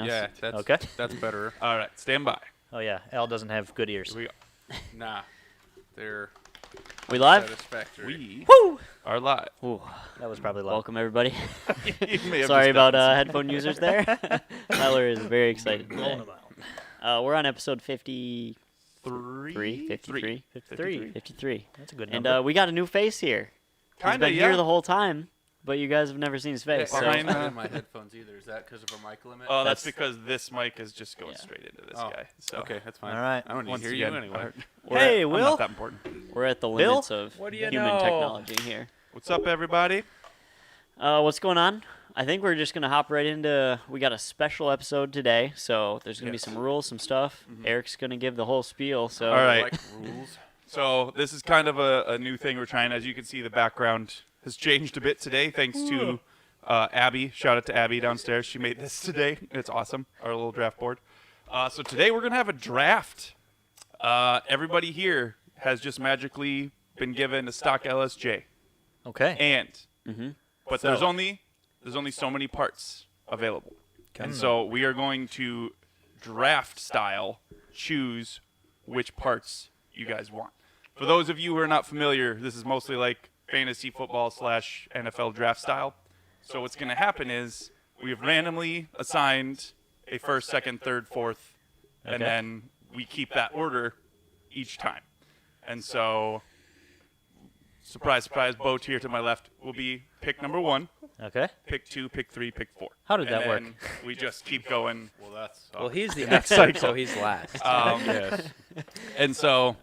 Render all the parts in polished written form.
us. Yeah, that's Okay. That's better. All right, stand by. Oh, yeah. Al doesn't have good ears. Here we go. Nah, they're We live? satisfactory. We Woo! are live. Ooh. That was probably loud. Welcome, everybody. You may have Sorry just about gotten headphone users there. Tyler is very excited today. Blowing them out. We're on episode 53. some 53. 53. 53. That's a good And number. we got a new face here. He's Kinda, been yeah. here the whole time, but you guys have never seen his face. Yeah, so. I Kinda. don't have my headphones either. Is that because of a mic limit? Oh, that's That's- because this mic is just going Yeah. straight into this Oh, guy. So okay, that's fine. All right. I don't need once to hear again, you anyway. Hey, I'm Will. not that important. We're at the Bill? limits of What do you human know? technology here. What's up, everybody? What's going on? I think we're just going to hop right into, we got a special episode today, so there's going to Yes. be some rules, some stuff. Eric's going to give the whole spiel, so. All right. Like rules. So this is kind of a new thing we're trying. As you can see, the background has changed a bit today, thanks to Abby. Shout out to Abby downstairs. She made this today. It's awesome. Our little draft board. So today we're gonna have a draft. Everybody here has just magically been given a stock LSJ, Okay. and but there's only so many parts available, and so we are going to draft style choose which parts you guys want. For those of you who are not familiar, this is mostly like fantasy football / NFL draft style. So what's going to happen is we've randomly assigned a first, second, third, fourth, and Okay. then we keep that order each time. And so, surprise, surprise, Boat here to my left will be pick number 1, Okay. pick 2, pick 3, pick 4. How did that work? And then we just keep going. Well, that's. Well, he's the next expert, cycle. so he's last. Yes. And so,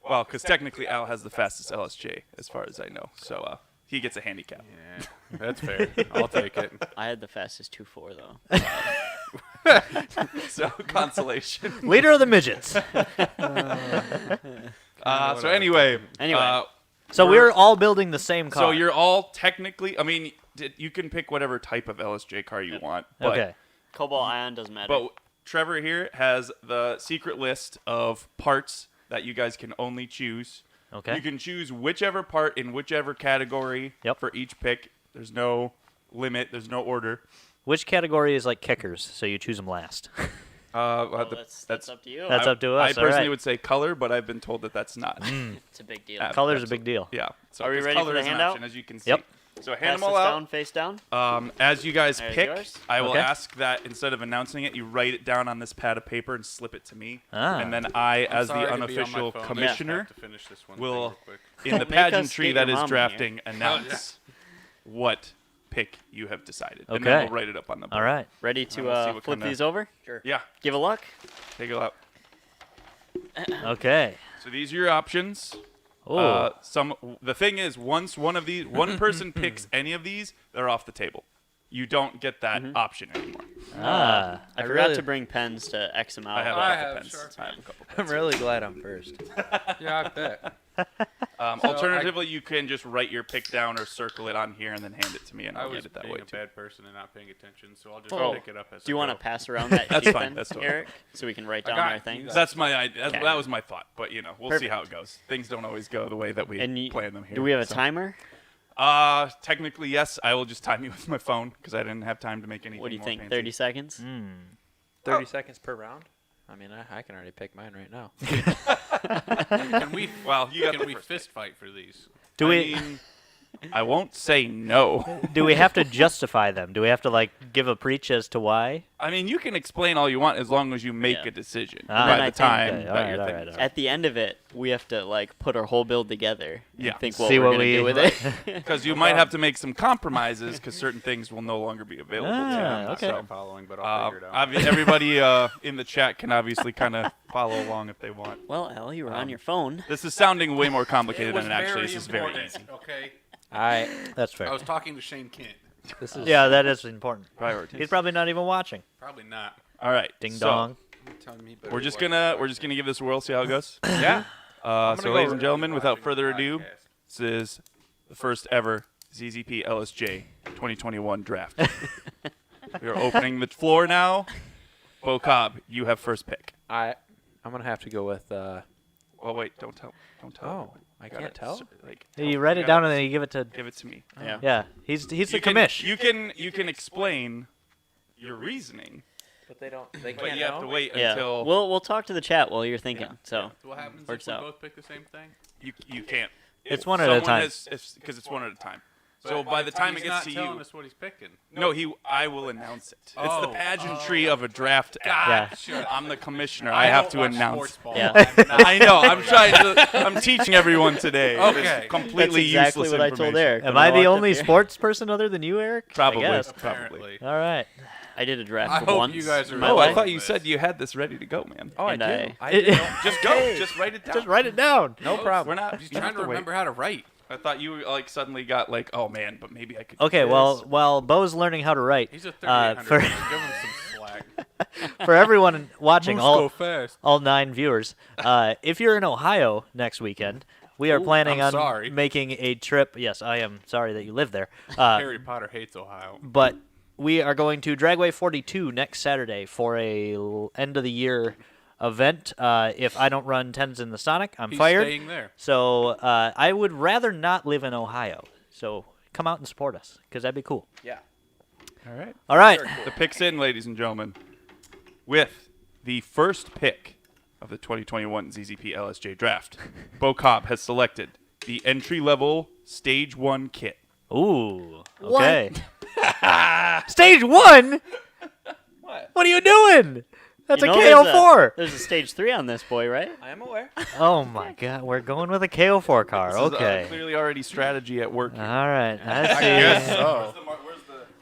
well, because technically Al has the fastest LSJ as far as I know. So he gets a handicap. Yeah, that's fair. I'll take it. I had the fastest 2.4, though. So consolation. Leader of the midgets. So anyway. Anyway. So we're all building the same car. So you're all technically, I mean, you can pick whatever type of LSJ car you want. But, Okay. Cobalt ion doesn't matter. But Trevor here has the secret list of parts that you guys can only choose. Okay. You can choose whichever part in whichever category Yep. for each pick. There's no limit. There's no order. Which category is like kickers, so you choose them last? Well, that's up to you. That's up to us. I all personally right. would say color, but I've been told that that's not. It's a big deal. Color's a big deal. Yeah. So Are we 'cause ready color for the is an handout? option, as you can see. Yep. So hand Pass them all this out. down, face down. As you guys There's pick, yours. I will Okay. ask that instead of announcing it, you write it down on this pad of paper and slip it to me. Ah. And then I, as the Sorry to be on my unofficial phone. I commissioner, have to finish this one will, thing real quick. in the Don't make us pageantry get that your is mom in drafting, announce what pick you have decided. And Okay. then we'll write it up on the board. All right. Ready We'll see to what flip kinda- these over? Sure. Yeah, Give a look. take a look. Okay. So these are your options. Oh. The thing is, once one person picks any of these, they're off the table. You don't get that option anymore. Ah. I I forgot really- to bring pens to X them out. I have a I couple have pens. sharp I have a couple I'm pens. really glad I'm first. Yeah, I bet. Alternatively, you can just write your pick down or circle it on here and then hand it to me, and I I'll was get it that being way a too. bad person and not paying attention, so I'll just Oh. pick it up as Do you want want to pass around that That's sheet fine, then, that's fine. Eric, so we can write I down got our it. things? You got That's my idea. Okay. That was my thought, but we'll see Perfect. how it goes. Things don't always go the way that we And plan them here. do we have a so. timer? Technically, yes. I will just time you with my phone because I didn't have time to make anything. What do you more think? fancy. 30 seconds? 30 seconds per round? I mean, I can already pick mine right now. Can we? Well, you got Can the we first fist fight for these? Do I we mean, I won't say no. do we have to justify them? Do we have to like give a preach as to why? I mean, you can explain all you want as long as you make Yeah. a decision Ah. by And the I think- time Okay, that all right, you're all thinking. right, all At the end of it, we have to like put our whole build together and Yeah. think what See we're what going to we- do with it. Because you might have to make some compromises because certain things will no longer be available. Ah, to you. I'm not okay. sorry following, but I'll figure it out. Everybody in the chat can obviously kind of follow along if they want. Well, Al, you were on your phone. This is sounding way more It complicated was than it actually very is. This is very important, easy. Okay. That's I fair. was talking to Shane Kent. This is Yeah, that is important. Priorities. He's probably not even watching. Probably not. All right. Ding so dong. Telling me better We're just what- gonna give this a whirl, see how it goes. Yeah. So, go ladies and gentlemen, without watching further the ado, podcast. this is the first ever ZZP LSJ 2021 draft. We are opening the floor now. Bo Cobb, you have first pick. I'm gonna have to go with. Oh wait, don't tell. Don't tell. Oh, everyone. I You gotta can't tell? Like, You write it down and then you give it to. give it to me. Yeah. Yeah, he's the You can, commish. you can explain your reasoning, But they don't. They But can't you have to know? wait Yeah. until We'll talk to the chat while you're thinking. Yeah. So What happens Works if we out. both pick the same thing? you can't. It's If one at a someone time. Because it's one at a time. So by the time it He's gets not to telling you, us what he's picking. no, I will announce it. It's the Oh. pageantry of a draft. Yeah. I'm the commissioner. I have don't to watch announce. sports ball. Yeah. I'm not- I know. I'm teaching everyone today. Okay. It's completely that's exactly useless what I told information. Eric. Am when I the walked up only here. sports person other than you, Eric? Probably. I guess. Apparently. All right. I did a draft I for hope once. you guys are in my Oh, life. I thought you said you had this ready to go, man. Oh, And I I- do. I do. Just go. Just write it down. Just write it down. No problem. We're not. He's you don't trying have to wait. remember how to write. I thought you suddenly got oh man, but maybe I could. do Okay, this. well, while Bo's learning how to write, He's a 3800. for Give him some slack. for everyone watching, Moose go all fast. 9 viewers, if you're in Ohio next weekend, we are planning I'm on sorry. making a trip. Yes, I am sorry that you live there. Harry Potter hates Ohio. But we are going to Dragway 42 next Saturday for a end of the year event. If I don't run 10s in the Sonic, I'm He's fired. staying there. So I would rather not live in Ohio. So come out and support us, because that'd be cool. Yeah. All right. All right. The pick's in, ladies and gentlemen, with the first pick of the 2021 ZZP LSJ draft. Bo Cobb has selected the entry-level Stage 1 kit. Ooh. Okay. Stage 1? What? What are you doing? That's You a know, KO4. There's a stage 3 on this boy, right? I am aware. Oh my God, we're going with a KO4 car. This is, Okay. clearly already strategy at work. All right. I see. Guess so.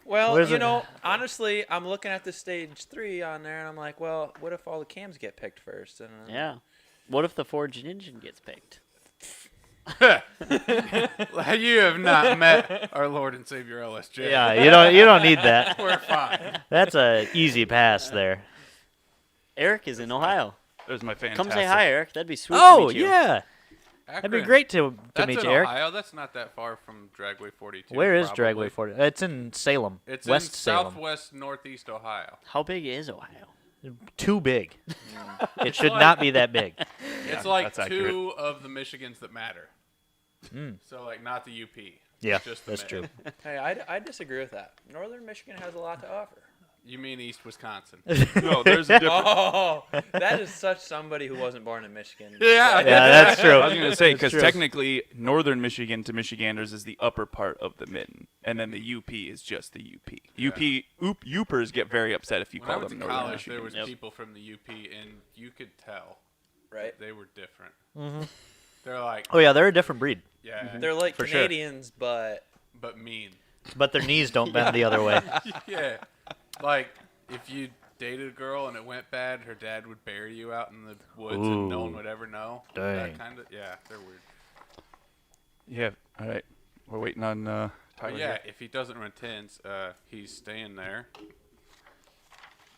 Well, Where's you it? know, honestly, I'm looking at the stage 3 on there, and I'm like, well, what if all the cams get picked first? And Yeah. What if the forged engine gets picked? You have not met our Lord and Savior LSJ. Yeah, you don't need that. We're fine. That's a easy pass there. Eric is in Ohio. There's my fantastic. Come say hi, Eric. That'd be sweet to Oh meet you. yeah, that'd be Akron. great to That's meet in you, Eric. Ohio. That's not that far from Dragway 42. Where is probably. Dragway 40? It's in Salem, It's West in Salem. southwest northeast Ohio. How big is Ohio? Too big. It should not be that big. It's like that's accurate. 2 of the Michigans that matter. Mm. So like not the UP. Yeah, Just the that's mid. true. hey, I disagree with that. Northern Michigan has a lot to offer. You mean East Wisconsin? No, there's a difference. Oh, that is such somebody who wasn't born in Michigan. Yeah. Yeah, that's true. I was going to say, because true. technically, northern Michigan to Michiganders is the upper part of the mitten, and then the UP is just the UP. Upers get very upset if you When I call went them to northern college, there Michigan. was Yep. people from the UP, and you could tell Right? they were different. Mm-hmm. They're like, Oh yeah, they're a different breed, yeah, They're like For sure. Canadians, but but mean. but their knees don't bend the other way. Yeah, like if you dated a girl and it went bad, her dad would bury you out in the woods, and no one Ooh. would ever know. Dang. That kind of, yeah, they're weird. Yeah, all right. We're waiting on Tyler. But yeah, here. if he doesn't run 10s, he's staying there.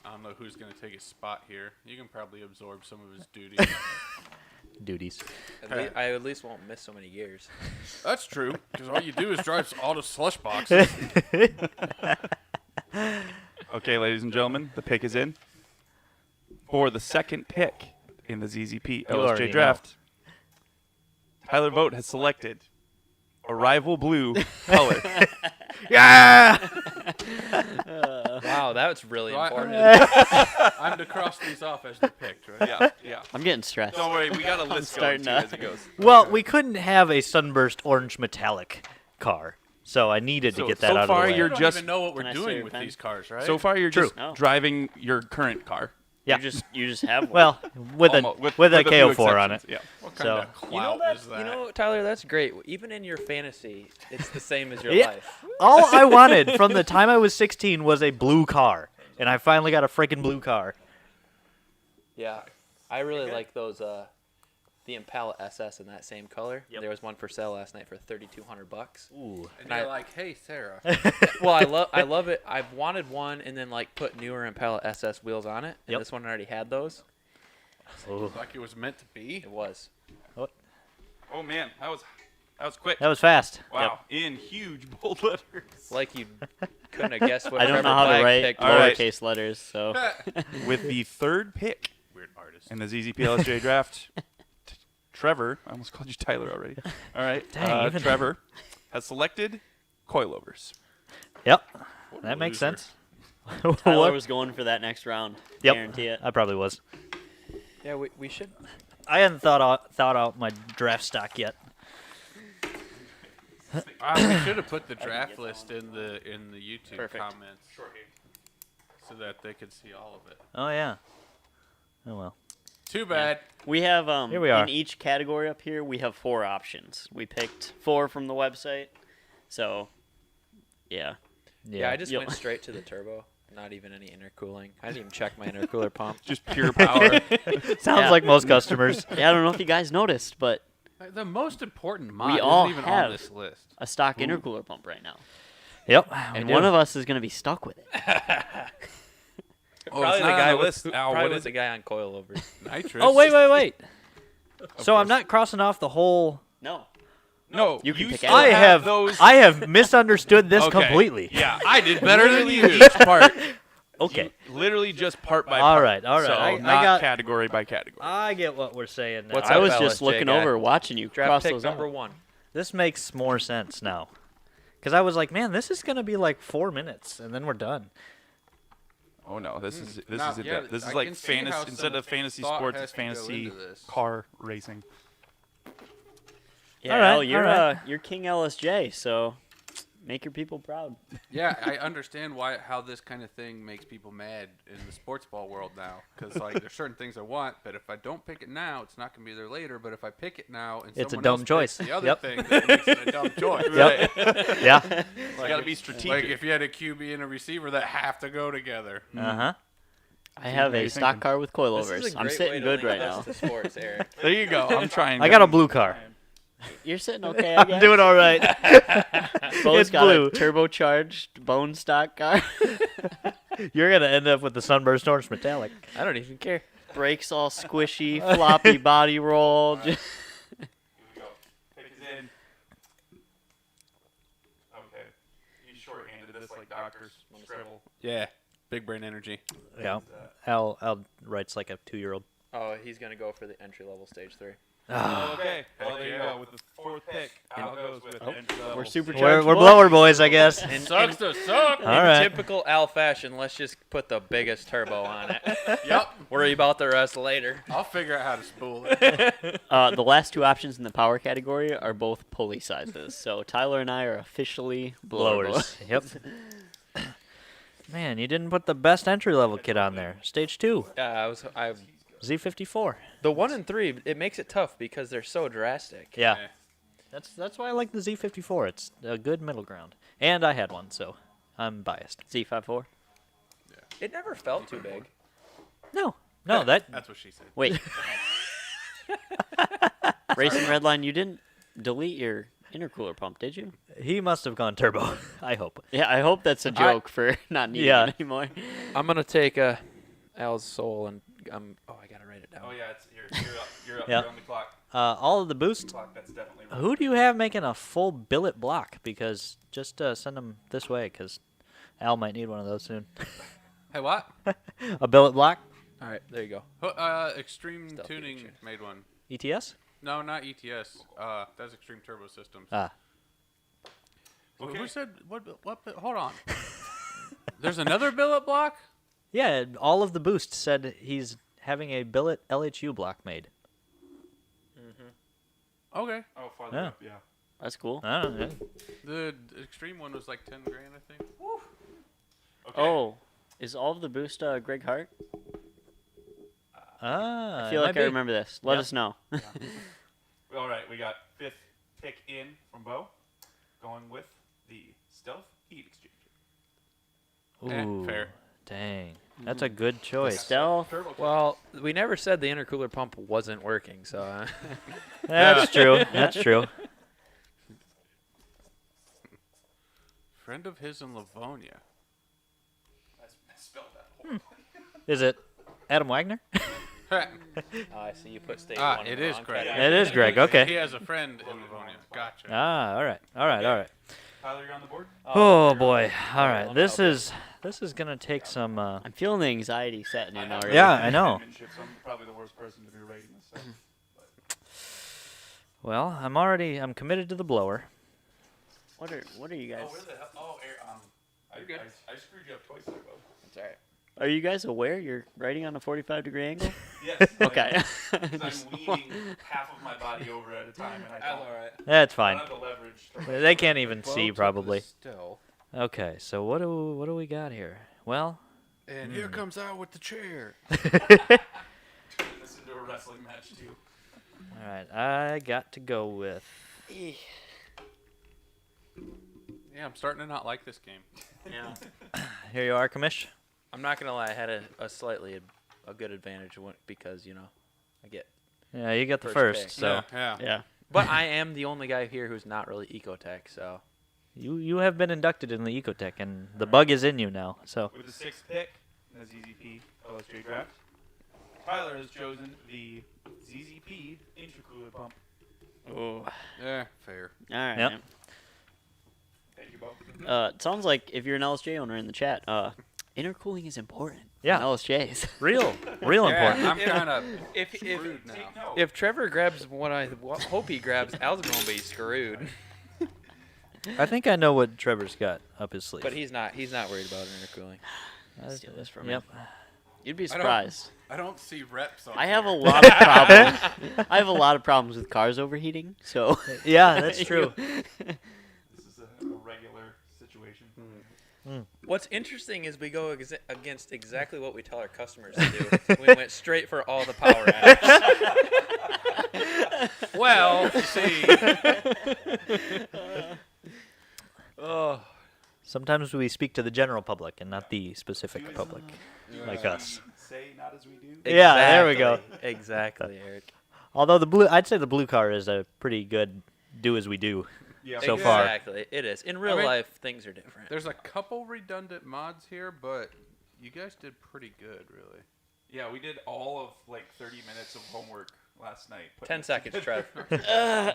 I don't know who's going to take his spot here. You can probably absorb some of his duties. Duties. I at least won't miss so many years. That's true, because all you do is drive all the slush boxes. Okay, ladies and gentlemen, the pick is in. For the second pick in the ZZP already LSJ know. draft, Tyler Vogt has selected a rival blue color. Yeah. Wow, that was really So important. I'm to cross these off as the picked, right? Yeah, yeah. I'm getting stressed. Don't worry, we got a list going starting too to- as it goes. Well, we couldn't have a sunburst orange metallic car, so I needed to So- get that so out far of the way. you're You don't just- even know what Can we're I steal doing your with pen? these cars, right? So far, you're True. just Oh. driving your current car. Yeah. You just have one. Well, with a Almost- with a few KO4 on it. exceptions, Yeah. what so- kind of You know clout is that? that? You know, Tyler, that's great. Even in your fantasy, it's the same as your Yeah. life. All I wanted from the time I was 16 was a blue car, and I finally got a freaking blue car. Yeah, I really like those. The Impala SS in that same color. Yep. There was one for sale last night for $3,200. Ooh. and you're like, hey, Sarah. Well, I love it. I've wanted one and then like put newer Impala SS wheels on it. And Yep. this one already had those. Ooh. Like it was meant to be. It was. Oh man, that was quick. That was fast. Wow, in huge bold letters. Like you couldn't have guessed what I don't Trevor know how to Black write picked. All right. lowercase letters, so With the third pick Weird artist. in the ZZP LSJ draft, Trevor, I almost called you Tyler already. All right, Dang, even- Trevor has selected coilovers. Yep. What a That makes loser. sense. Tyler What? was going for that next round. Yep. Guarantee it. I probably was. Yeah, we should. I hadn't thought out my draft stock yet. We should have put the draft list in the YouTube Perfect. comments so that they could see all of it. Oh yeah. Oh well. Too bad. We have Here we are. in each category up here we have 4 options. We picked 4 from the website. So yeah. Yeah, I just Yep. went straight to the turbo. Not even any intercooling. I didn't even check my intercooler pump. Just pure power. Sounds Yeah. like most customers. Yeah, I don't know if you guys noticed, but The most important mod all isn't even have- on this list. a stock intercooler pump right now. Yep. And one of us is going to be stuck with it. Oh, Probably it's the not guy on the with list. Al, probably what with is the guy on coilovers. Nitrous. Oh wait. So I'm course. not crossing off the whole. No. No, You can pick still any. I have misunderstood this Okay. completely. Yeah, I did better than you. each part. Okay. Literally just part by All part. right, all right. So I not got- category by category. I get what we're saying now. What's I up, was LSJ just looking guy? over, watching you Draft cross pick those number out. 1. This makes more sense now. Because I was like, man, this is going to be like 4 minutes, and then we're done. Oh no, this is Not it. yet. This I is like can see how fantasy instead some of fantasy thought sports, has it's to go fantasy into this. car racing. Yeah, All right, Al, you're all right. you're King LSJ, so make your people proud. Yeah, I understand how this kind of thing makes people mad in the sports ball world now. Because like, there's certain things I want, but if I don't pick it now, it's not going to be there later. But if I pick it now, and It's a someone dumb else picks choice. the other Yep. thing, that makes it a dumb choice. Yep. Yeah. It's got to be strategic. Like if you had a QB and a receiver that have to go together. Uh-huh. I have what a you're stock thinking. car with This is coilovers. a I'm great sitting way to good link right us now. to sports, Eric. There you go. I'm trying. I got a blue car. You're sitting okay, I guess. I'm doing all right. Bo's It's got blue. a turbocharged bone stock car. You're going to end up with the Sunburst Orange Metallic. I don't even care. Brakes all squishy, floppy body roll. Here we go. Pick is in. Okay. You shorthanded this like doctors scribble. Yeah, big brain energy. Yeah. Al writes like a 2-year-old. Oh, he's going to go for the entry-level stage 3. Okay. Well, there you go. With the 4th pick, Al goes with entry level. We're supercharged. We're blower boys, I guess. Sucks to suck. All right. Typical Al fashion, let's just put the biggest turbo on it. Yep. Worry about the rest later. I'll figure out how to spool it. The last 2 options in the power category are both pulley sizes. So Tyler and I are officially blowers. Blowers. Yep. Man, you didn't put the best entry-level kit on there. Stage 2. Yeah, Z54. the 1 and 3, it makes it tough because they're so drastic. Yeah. Yeah. That's why I like the Z54. It's a good middle ground. And I had one, so I'm biased. Z54. It never felt too big. No, that That's what she said. Wait. Racing Redline, you didn't delete your intercooler pump, did you? he must have gone turbo. I hope. Yeah, I hope that's a joke for not needing Yeah. it anymore. I'm going to take Al's soul and I got to write it down. Oh yeah, you're up. Yeah. You're on the clock. All of the boost. Clock. That's definitely. Right. Who do you have making a full billet block? Because just send them this way, because Al might need one of those soon. Hey, what? A billet block. All right, there you go. Extreme Stealthy Tuning action. made one. ETS. No, not ETS. That's Extreme Turbo Systems. Ah. Well, who said what? Hold on. There's another billet block. Yeah, all of the boost said he's having a billet LHU block made. Okay. Oh, farther Yeah. up. Yeah. That's cool. I don't know. The Extreme one was like 10 grand, I think. Okay. Oh, is all of the boost it Greg Hart? I feel might like I be. remember this. Let Yeah. us know. All right, we got 5th pick in from Bo, going with the Stealth Heat Exchanger. Ooh, Fair. Dang, that's a good choice. Stealth. Well, we never said the intercooler pump wasn't working, so That's true. That's true. Friend of his in Livonia. I spelled that. Is it Adam Wagner? I see you put stage 1 in It the is wrong Greg. category. It is Greg. He Okay. has a friend in Livonia. Gotcha. Ah, all right. Tyler, you're on the board. Oh boy. All right. I'll This help is gonna take some. I'm feeling the anxiety setting in already. Yeah, I know. So I'm probably the worst person to be rating this stuff. Well, I'm committed to the blower. What are you guys? Oh, where the hell? Oh, I screwed you up twice there, Bo. That's all right. Are you guys aware you're riding on a 45-degree angle? Yes. Okay. Because I'm leaning half of my body over at a time, and I That's don't, all right. That's I fine. don't have the leverage. To They can't even see Boat probably. Still. Okay, so what do we got here? Well, And here comes out with the chair. turn this into a wrestling match too. all right, I got to go with. Yeah, I'm starting to not like this game. Yeah. Here you are, Commish. I'm not gonna lie. I had a slightly a good advantage because I get. Yeah, you got the First first, pick. so yeah. Yeah. But I am the only guy here who's not really Ecotec, so you have been inducted in the Ecotec, and the bug is in you now. So With the 6th pick in the ZZP LSJ draft, Tyler has chosen the ZZP intercooler pump. Oh. Yeah, fair. All right. Yep. Thank you both. It sounds like if you're an LSJ owner in the chat, intercooling is important. Yeah. in LSJs. real important. I'm kind of if screwed now. Take note. if Trevor grabs what I hope he grabs, Al's gonna be screwed. I think I know what Trevor's got up his sleeve. But he's not worried about intercooling. Steal this from Yep. me. You'd be I don't- surprised. I don't see reps on I have a here. lot of problems. I have a lot of problems with cars overheating. So Yeah, that's true. This is a regular situation. What's interesting is we go against exactly what we tell our customers to do. We went straight for all the power apps. Well, see. Oh, Sometimes we speak to the general public and not the specific public, like us. Say not as we do. Yeah, there we go. Exactly, Eric. Although I'd say the blue car is a pretty good do as we do. Yeah. So far. Exactly, it is. In real mean, life, things are different. There's a couple redundant mods here, but you guys did pretty good, really. Yeah, we did all of like 30 minutes of homework last night. putting 10 this seconds, together. Trev.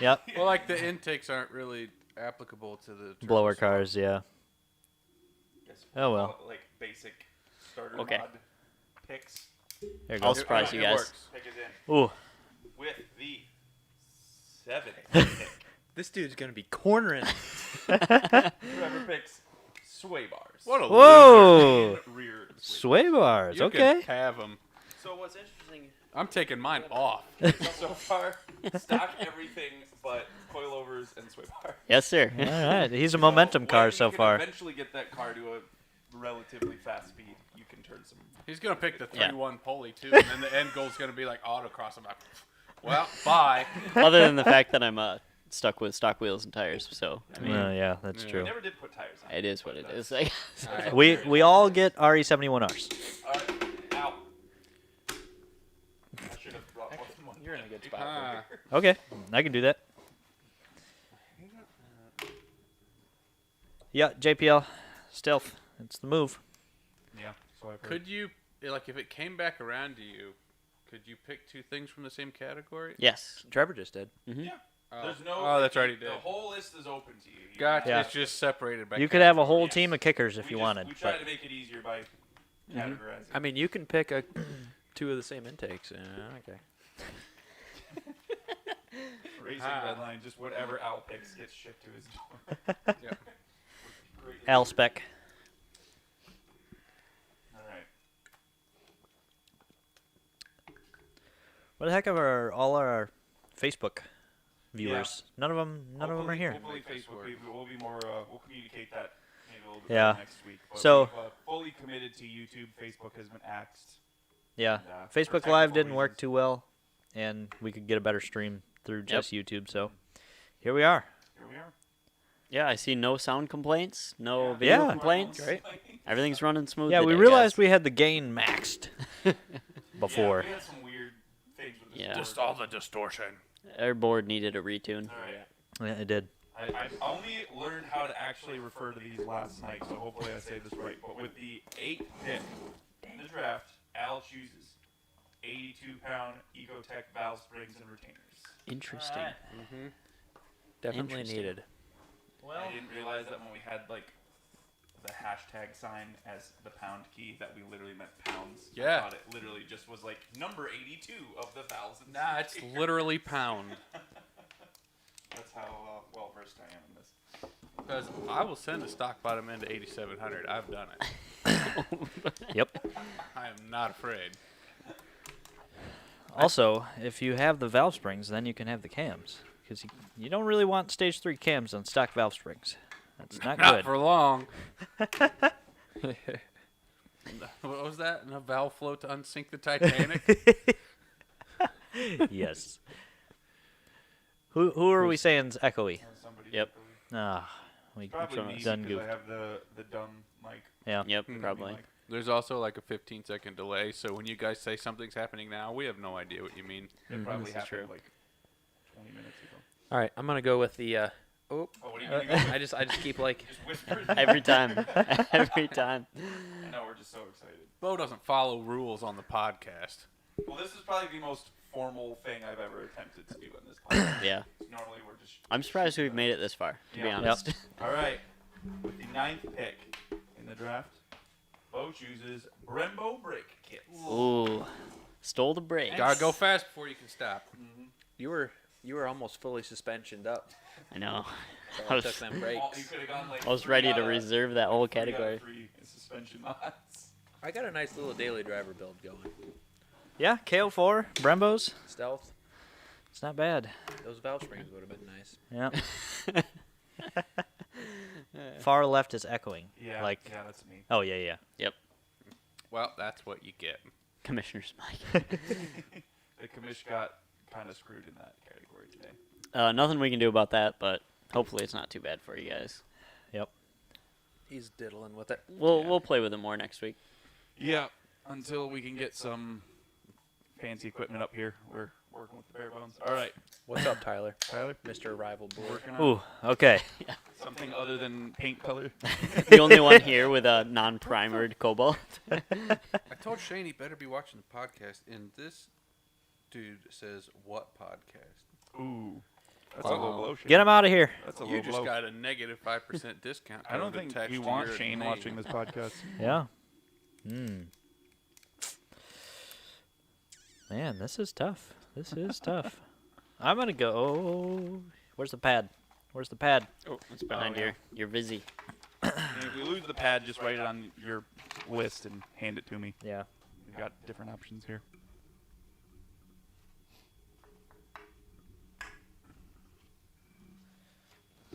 Yep. Well, like the intakes aren't really applicable to the Blower turbo swap. cars, yeah. Yes, Oh, we'll well. call it, like basic starter Okay. mod picks. There you I'll go. surprise you It guys. works. Pick is in Ooh. with the 7th pick. This dude's gonna be cornering. Whoever picks sway bars. What a Whoa. And rear sway Sway bars. You Okay. can have them. So what's interesting I'm taking mine off. so far, stock everything but coilovers and sway bar. Yes, sir. All right. He's a momentum when car you so can far. Eventually get that car to a relatively fast speed. You can turn some. He's gonna pick the Yeah. 3-1 pulley too, and then the end goal's gonna be like autocross. I'm like, well, bye. Other than the fact that I'm stuck with stock wheels and tires, so I mean, Yeah, that's Yeah. We true. never did put tires on. it is what it but is. that's- I guess. We all get RE71Rs. All right. Ow. I should have brought more than one. You're in a good spot. Ah, Okay, I can do that. Yeah, JPL, stealth. It's the move. Yeah. So I've heard. could you, like, if it came back around to you, could you pick two things from the same category? Yes. Trevor just did. Yeah. Oh. There's no. Oh, that's right, he The did. whole list is open to you. You Gotcha. Yeah. It's just separated by. You could have a category. whole team of kickers if We you just- wanted. We tried But to make it easier by categorizing. I mean, you can pick two of the same intakes. Okay. Raising Ah. red line, just whatever Al picks gets shipped to his door. Yeah. Al spec. All right. What the heck are all our Facebook viewers? None of them are here. Hopefully, Facebook. We'll be more. We'll communicate that maybe a little bit Yeah. better next week. But So- we've, fully committed to YouTube. Facebook has been axed. Yeah, And, for Facebook Live technical didn't work reasons. too well, and we could get a better stream through just YouTube. So here we are. Here we are. Yeah, I see no sound complaints, no video Yeah. complaints. Great. Everything's running smooth. Yeah, we today, realized guys. we had the gain maxed before. Yeah, we had some weird things with this Yeah. board. Just all the distortion. Our board needed a retune. All right. Yeah, it did. I only learned how to actually refer to these last night, so hopefully I say this right. But with the 8th pick in the draft, Al chooses 82-pound Ecotec valve springs and retainers. Interesting. Definitely Interesting. needed. I didn't realize that when we had like the hashtag sign as the pound key that we literally meant pounds. Yeah. I thought it literally just was like number 82 of the valves. And Nah, it's springs. literally pound. That's how well versed I am in this. Because I will send a stock bottom end to 8700. I've done it. Yep. I am not afraid. Also, if you have the valve springs, then you can have the cams. Because you don't really want stage 3 cams on stock valve springs. That's not Not good. for long. What was that? A valve float to unsink the Titanic? Yes. Who are we saying's echoey? Somebody Yep. Ah, we Probably me done because I goofed. have the dumb mic. Yeah. Yep, Hmm. probably. Mic. There's also like a 15-second delay, so when you guys say something's happening now, we have no idea what you mean. It probably This is happened true. like 20 minutes ago. All right, I'm gonna go with the. Oh, Oh, what are you gonna go? I just keep like. Just whisper. Every time. Every time. I know, we're just so excited. Bo doesn't follow rules on the podcast. Well, this is probably the most formal thing I've ever attempted to do in this podcast. Yeah. Normally we're just... I'm surprised we've made it this far, to be Yeah. honest. All right. With the 9th pick in the draft, Bo chooses Brembo brake kits. Ooh. Stole the break. Gotta go fast before you can stop. You were almost fully suspensioned up. I know. So I I was- took them You brakes. could have gone like I was 3 ready to out of- reserve that whole 3 out of category. 3 suspension mods. I got a nice little daily driver build going. Yeah, KO4, Brembos. Stealth. It's not bad. Those valve springs would have been nice. Yeah. Far left is echoing. Yeah, Like, yeah, that's me. oh, yeah. Well, that's what you get. Commissioner's Mike. The commish got kind of screwed in that category today. Nothing we can do about that, but hopefully it's not too bad for you guys. Yep. He's diddling with it. We'll play with it more next week. Yeah, until we can get some fancy equipment up here. We're working with the bare bones. All right, What's up, Tyler? Tyler. Mr. Rival Board. Working on Ooh, okay. something other than paint color. The only one here with a non-primered cobalt. I told Shane he better be watching the podcast, and this dude says, "What podcast?" Ooh, that's a low blow. Shane. Get him out of here. That's a You low just blow. got a negative 5% discount. I don't code to think text we to want your Shane name. watching this podcast. Yeah. Man, this is tough. This is tough. I'm going to go. Where's the pad? Where's the pad? Oh, it's behind yeah. your Vizzy. And if we lose the pad, just write it on your list and hand it to me. Yeah. We've got different options here.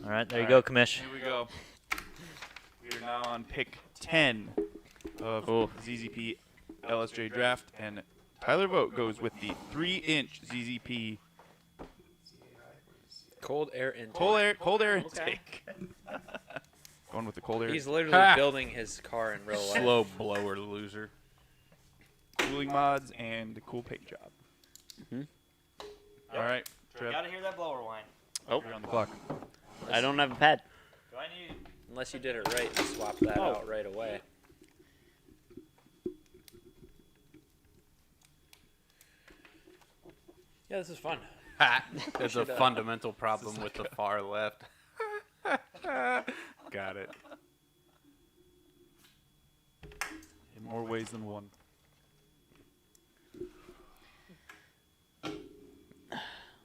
All right, there you All go, right, Commish. Here we go. We are now on pick 10 of Ooh. ZZP LSJ draft, and Tyler Vogt goes with the 3-inch ZZP Cold air intake. cold air intake. Going with the cold air He's literally Ha! building his car in real life. Slow blower loser. cooling mods and a cool paint job. Mhm. All right, Trev, to hear that blower whine. Oh, you're on the clock. I don't have a pad. Do I need? Unless you did it right and swapped that Oh. out right away. Yeah, this is fun. There's a fundamental problem with the far left. Got it. In more ways than one.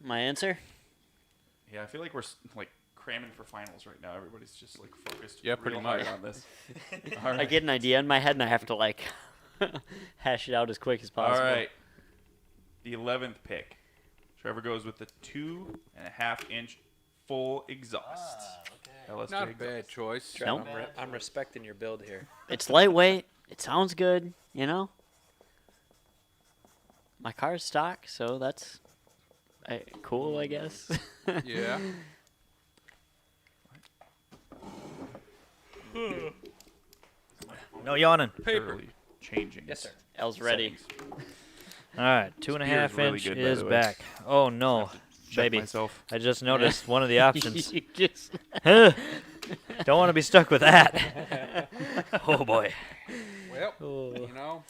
My answer? Yeah, I feel like we're like cramming for finals right now. Everybody's just like focused. Yeah, pretty real hard much. on this. All I right. get an idea in my head and I have to like hash it out as quick as possible. All right. The 11th pick. Trevor goes with the 2.5-inch full exhaust. LSJ Not a exhaust. bad choice. Trev, Nope. I'm respecting your build here. It's lightweight. It sounds good, you know? My car's stock, so that's cool, I guess. Yeah. No yawning. Thoroughly changing. Yes, sir. L's ready. settings. All right, This 2.5 beer is really inch good, by is the way. back. Oh no, Check baby! myself. I just noticed one of the options. You just- Don't want to be stuck with that. Oh boy. Well, Oh. you know,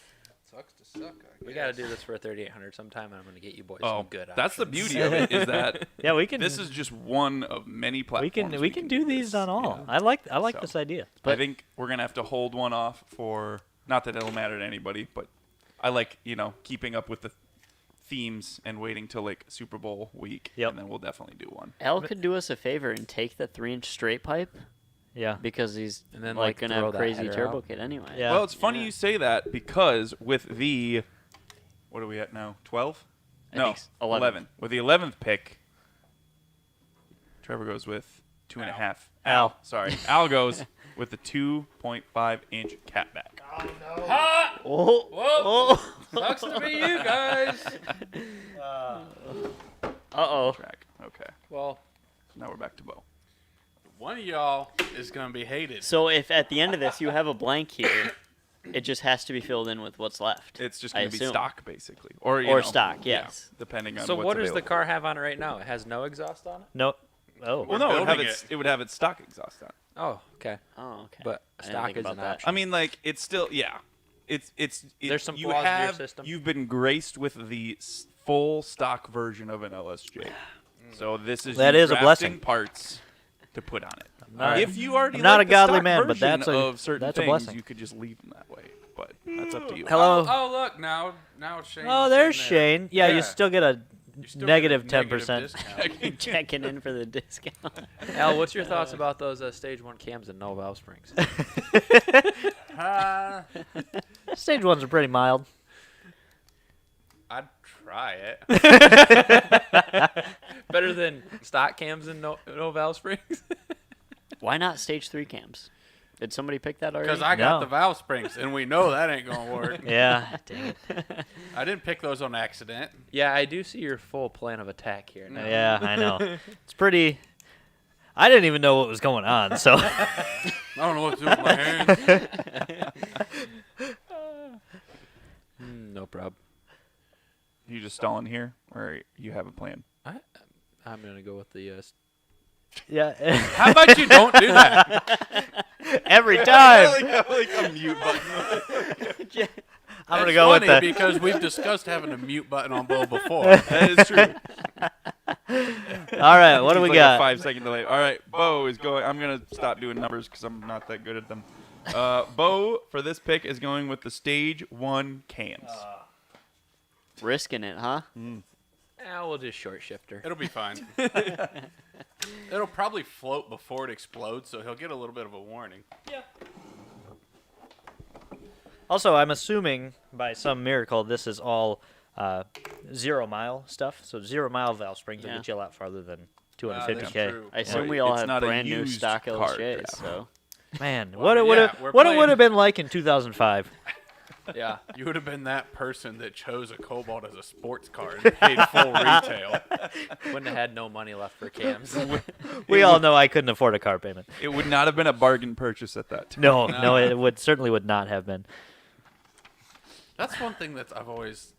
sucks to suck. I We got to guess. do this for a 3800 sometime, and I'm going to get you boys Oh, some good that's the options. beauty of it is that Yeah, we can. this is just one of many platforms. we can do these on all. I like So, this idea. I think we're gonna have to hold one off for not that it'll matter to anybody, but I like keeping up with the themes and waiting till like Super Bowl week, Yep. and then we'll definitely do one. L could do us a favor and take the 3-inch straight pipe Yeah. because he's And then, like gonna throw have that crazy header turbo out. kit anyway. Yeah. Well, it's funny Yeah. you say that because with the, what are we at now? 12? I No, think 11. With the 11th pick, Trevor goes with 2.5. Al. Sorry. Al goes with the 2.5-inch catback. Oh, Whoa! Sucks to be you guys. uh-oh. Track. Okay. Well, So now we're back to Bo. One of y'all is gonna be hated. So if at the end of this you have a blank here, it just has to be filled in with what's left. It's just I going to be assume. stock, basically. Or, you Or know, stock, yeah, yes. depending on so what's what does available. the car have on it right now? It has no exhaust on it? No. Oh. Well, no, it would, have building it would have its stock exhaust on it. Oh, okay. Oh, okay. But I didn't stock think is about an that. option. I mean, like, it's still, yeah. There's some you flaws in your have, system. You've been graced with the full stock version of an LSJ. So this is That you is a drafting blessing. parts to put on it. not- If you already I'm not like a the godly stock man, but version that's a- of certain that's a things, blessing. you could just leave them that way. But that's up to you. Hello. Oh, look now Shane. Oh, there's Shane. Yeah, you still get a You still negative get a negative 10%. discount. Checking in for the discount. Al, what's your thoughts about those stage 1 cams and no valve springs? Stage 1s are pretty mild. I'd try it. Better than stock cams and no valve springs? Why not stage 3 cams? Did somebody pick that already? Because I got No. the valve springs, and we know that ain't gonna work. Yeah. Dang it. I didn't pick those on accident. Yeah, I do see your full plan of attack here. Now. Yeah, I know. It's pretty. I didn't even know what was going on, so. I don't know what to do with my hands. No problem. You just stalling here, or you have a plan? I'm going to go with the Yeah. How about you don't do that? Every time. like a mute button. I'm going to It's go with funny the. because we've discussed having a mute button on Bo before. That is true. All right, what do we He's like a got? 5-second delay. All right, Bo is going. I'm gonna stop doing numbers because I'm not that good at them. Bo for this pick is going with the stage 1 cams. Risking it, huh? we'll just short shifter. It'll be fine. It'll probably float before it explodes, so he'll get a little bit of a warning. Also, I'm assuming by some miracle this is all 0 mile stuff. So 0 mile valve springs will Yeah. get you a lot farther than That's 250K. true. I assume Right, we all it's have not a brand new used stock car LSJs, draft. so Man, Well, what it would yeah, have we're what it would playing- have been like in 2005. Yeah. You would have been that person that chose a Cobalt as a sports car and paid full retail. Wouldn't have had no money left for cams. We all know I couldn't afford a car payment. It would not have been a bargain purchase at that time. No, it would certainly would not have been. That's one thing that I've always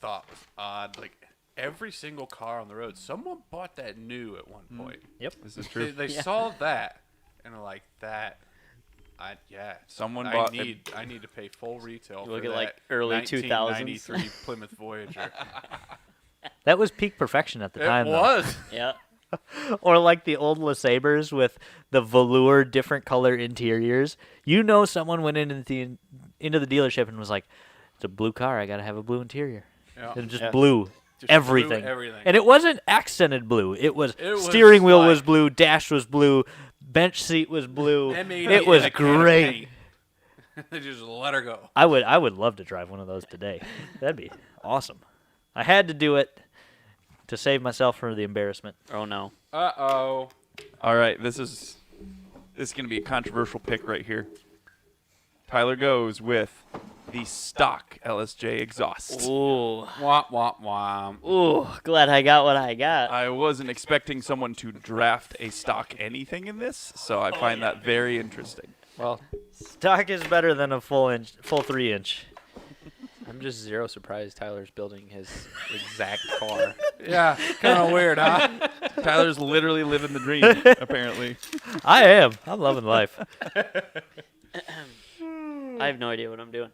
thought was odd. Like every single car on the road, someone bought that new at one point. Yep. This is true. They saw that and are like that. Someone I bought need to pay full retail You look for at, that like, early 1993 Plymouth Voyager. That was peak perfection at the time. It though. was. yeah. Or like the old LeSabres with the velour, different color interiors. You know, someone went into the dealership and was like, "It's a blue car. I gotta have a blue interior." Yeah. And just Yeah. blue. Just Everything. blew everything. And it wasn't accented blue. It was, It was steering wheel was like- blue, dash was blue, bench seat was blue. They made It in was a can of great. paint. They just let her go. I would love to drive one of those today. That'd be awesome. I had to do it to save myself from the embarrassment. Oh no. Uh-oh. All right, this is going to be a controversial pick right here. Tyler goes with the stock LSJ exhaust. Ooh. Womp, womp, womp. Ooh. Glad I got what I got. I wasn't expecting someone to draft a stock anything in this, so I find that very interesting. Well, Stock is better than a full 3-inch. I'm just zero surprised Tyler's building his exact car. Yeah, kind of weird, huh? Tyler's literally living the dream, apparently. I am. I'm loving life. I have no idea what I'm doing.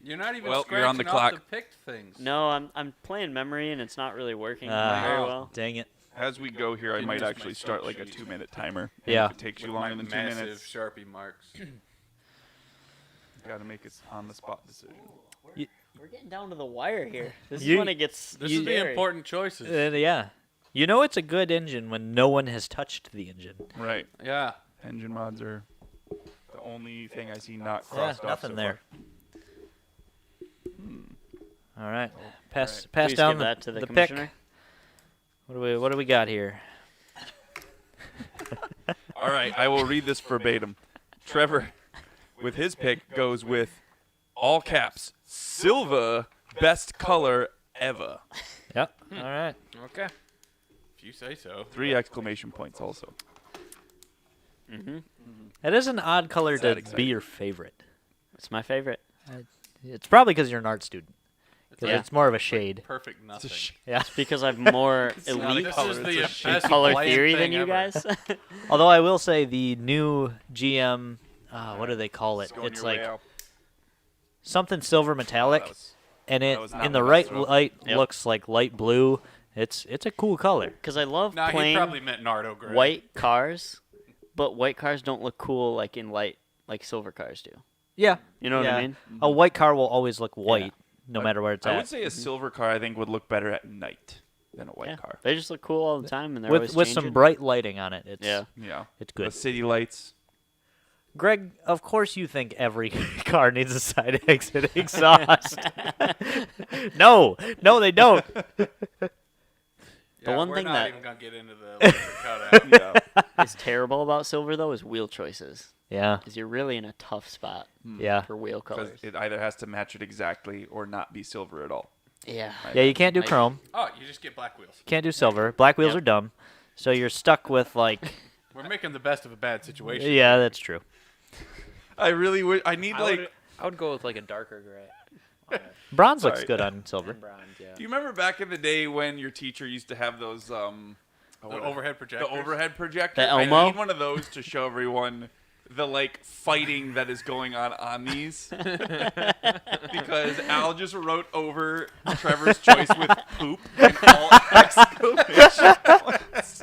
You're not even Well, you're on the scratching off clock. the picked things. No, I'm playing memory and it's not really working very Ah, well. dang it. As we go here, I Can might just actually make start like a spreadsheets. 2-minute timer. Yeah. If it takes you With my longer than 2 massive minutes, Sharpie marks. got to make it on-the-spot decision. We're getting down to the wire here. This You- is when it gets This is the scary. important choices. Yeah. You know it's a good engine when no one has touched the engine. Right. Yeah. Engine mods are the only thing I see not crossed off nothing so there. All right, pass Please down give that to the pick. commissioner. What do we got here? far. All right, I will read this verbatim. Trevor, with his pick, goes with all caps, Silva, best color ever. Yep. All right. Okay. If you say so. 3 exclamation points also. That is an odd color that to exciting? be your favorite. It's my favorite. It's probably because you're an art student. Because Yeah. it's more of a shade. Perfect nothing. Yeah. It's because I've more This elite is the best color bland theory than thing you ever. guys. Although I will say the new GM, what do they call it? Going It's your way like out. something silver metallic, That was- and it that was not in the what I right thought. light Yep. looks like light blue. It's a cool color. Because I love Nah, he playing probably meant Nardo gray. white cars, but white cars don't look cool like in light, like silver cars do. Yeah. You know what Yeah. I mean? A white car will always look white, no matter where it's I at. would say a silver car, I think, would look better at night than a white Yeah. car. They just look cool all the time, and they're with always some changing. bright lighting on it. It's Yeah. Yeah. it's The good. city lights. Greg, of course you think every car needs a side exit exhaust. No, they don't. Yeah, one we're thing not that- even gonna get into the electric cutout. Yeah. Is terrible about silver though is wheel choices. Yeah, Because you're really in a tough spot yeah, for wheel Because colors. it either has to match it exactly or not be silver at all. Yeah. yeah. You can't do Like- chrome. Oh, you just get black wheels. Can't do silver. Black wheels Yep. are dumb. So you're stuck with like. We're making the best of a bad situation. Yeah, that's true. I really would. I need I would go with like a darker gray. Bronze looks Sorry. good on silver. And bronze, yeah. Do you remember back in the day when your teacher used to have those The overhead projectors. the overhead projector? The I Elmo? need one of those to show everyone the like fighting that is going on these. Because Al just wrote over Trevor's choice with poop and all exclamation points.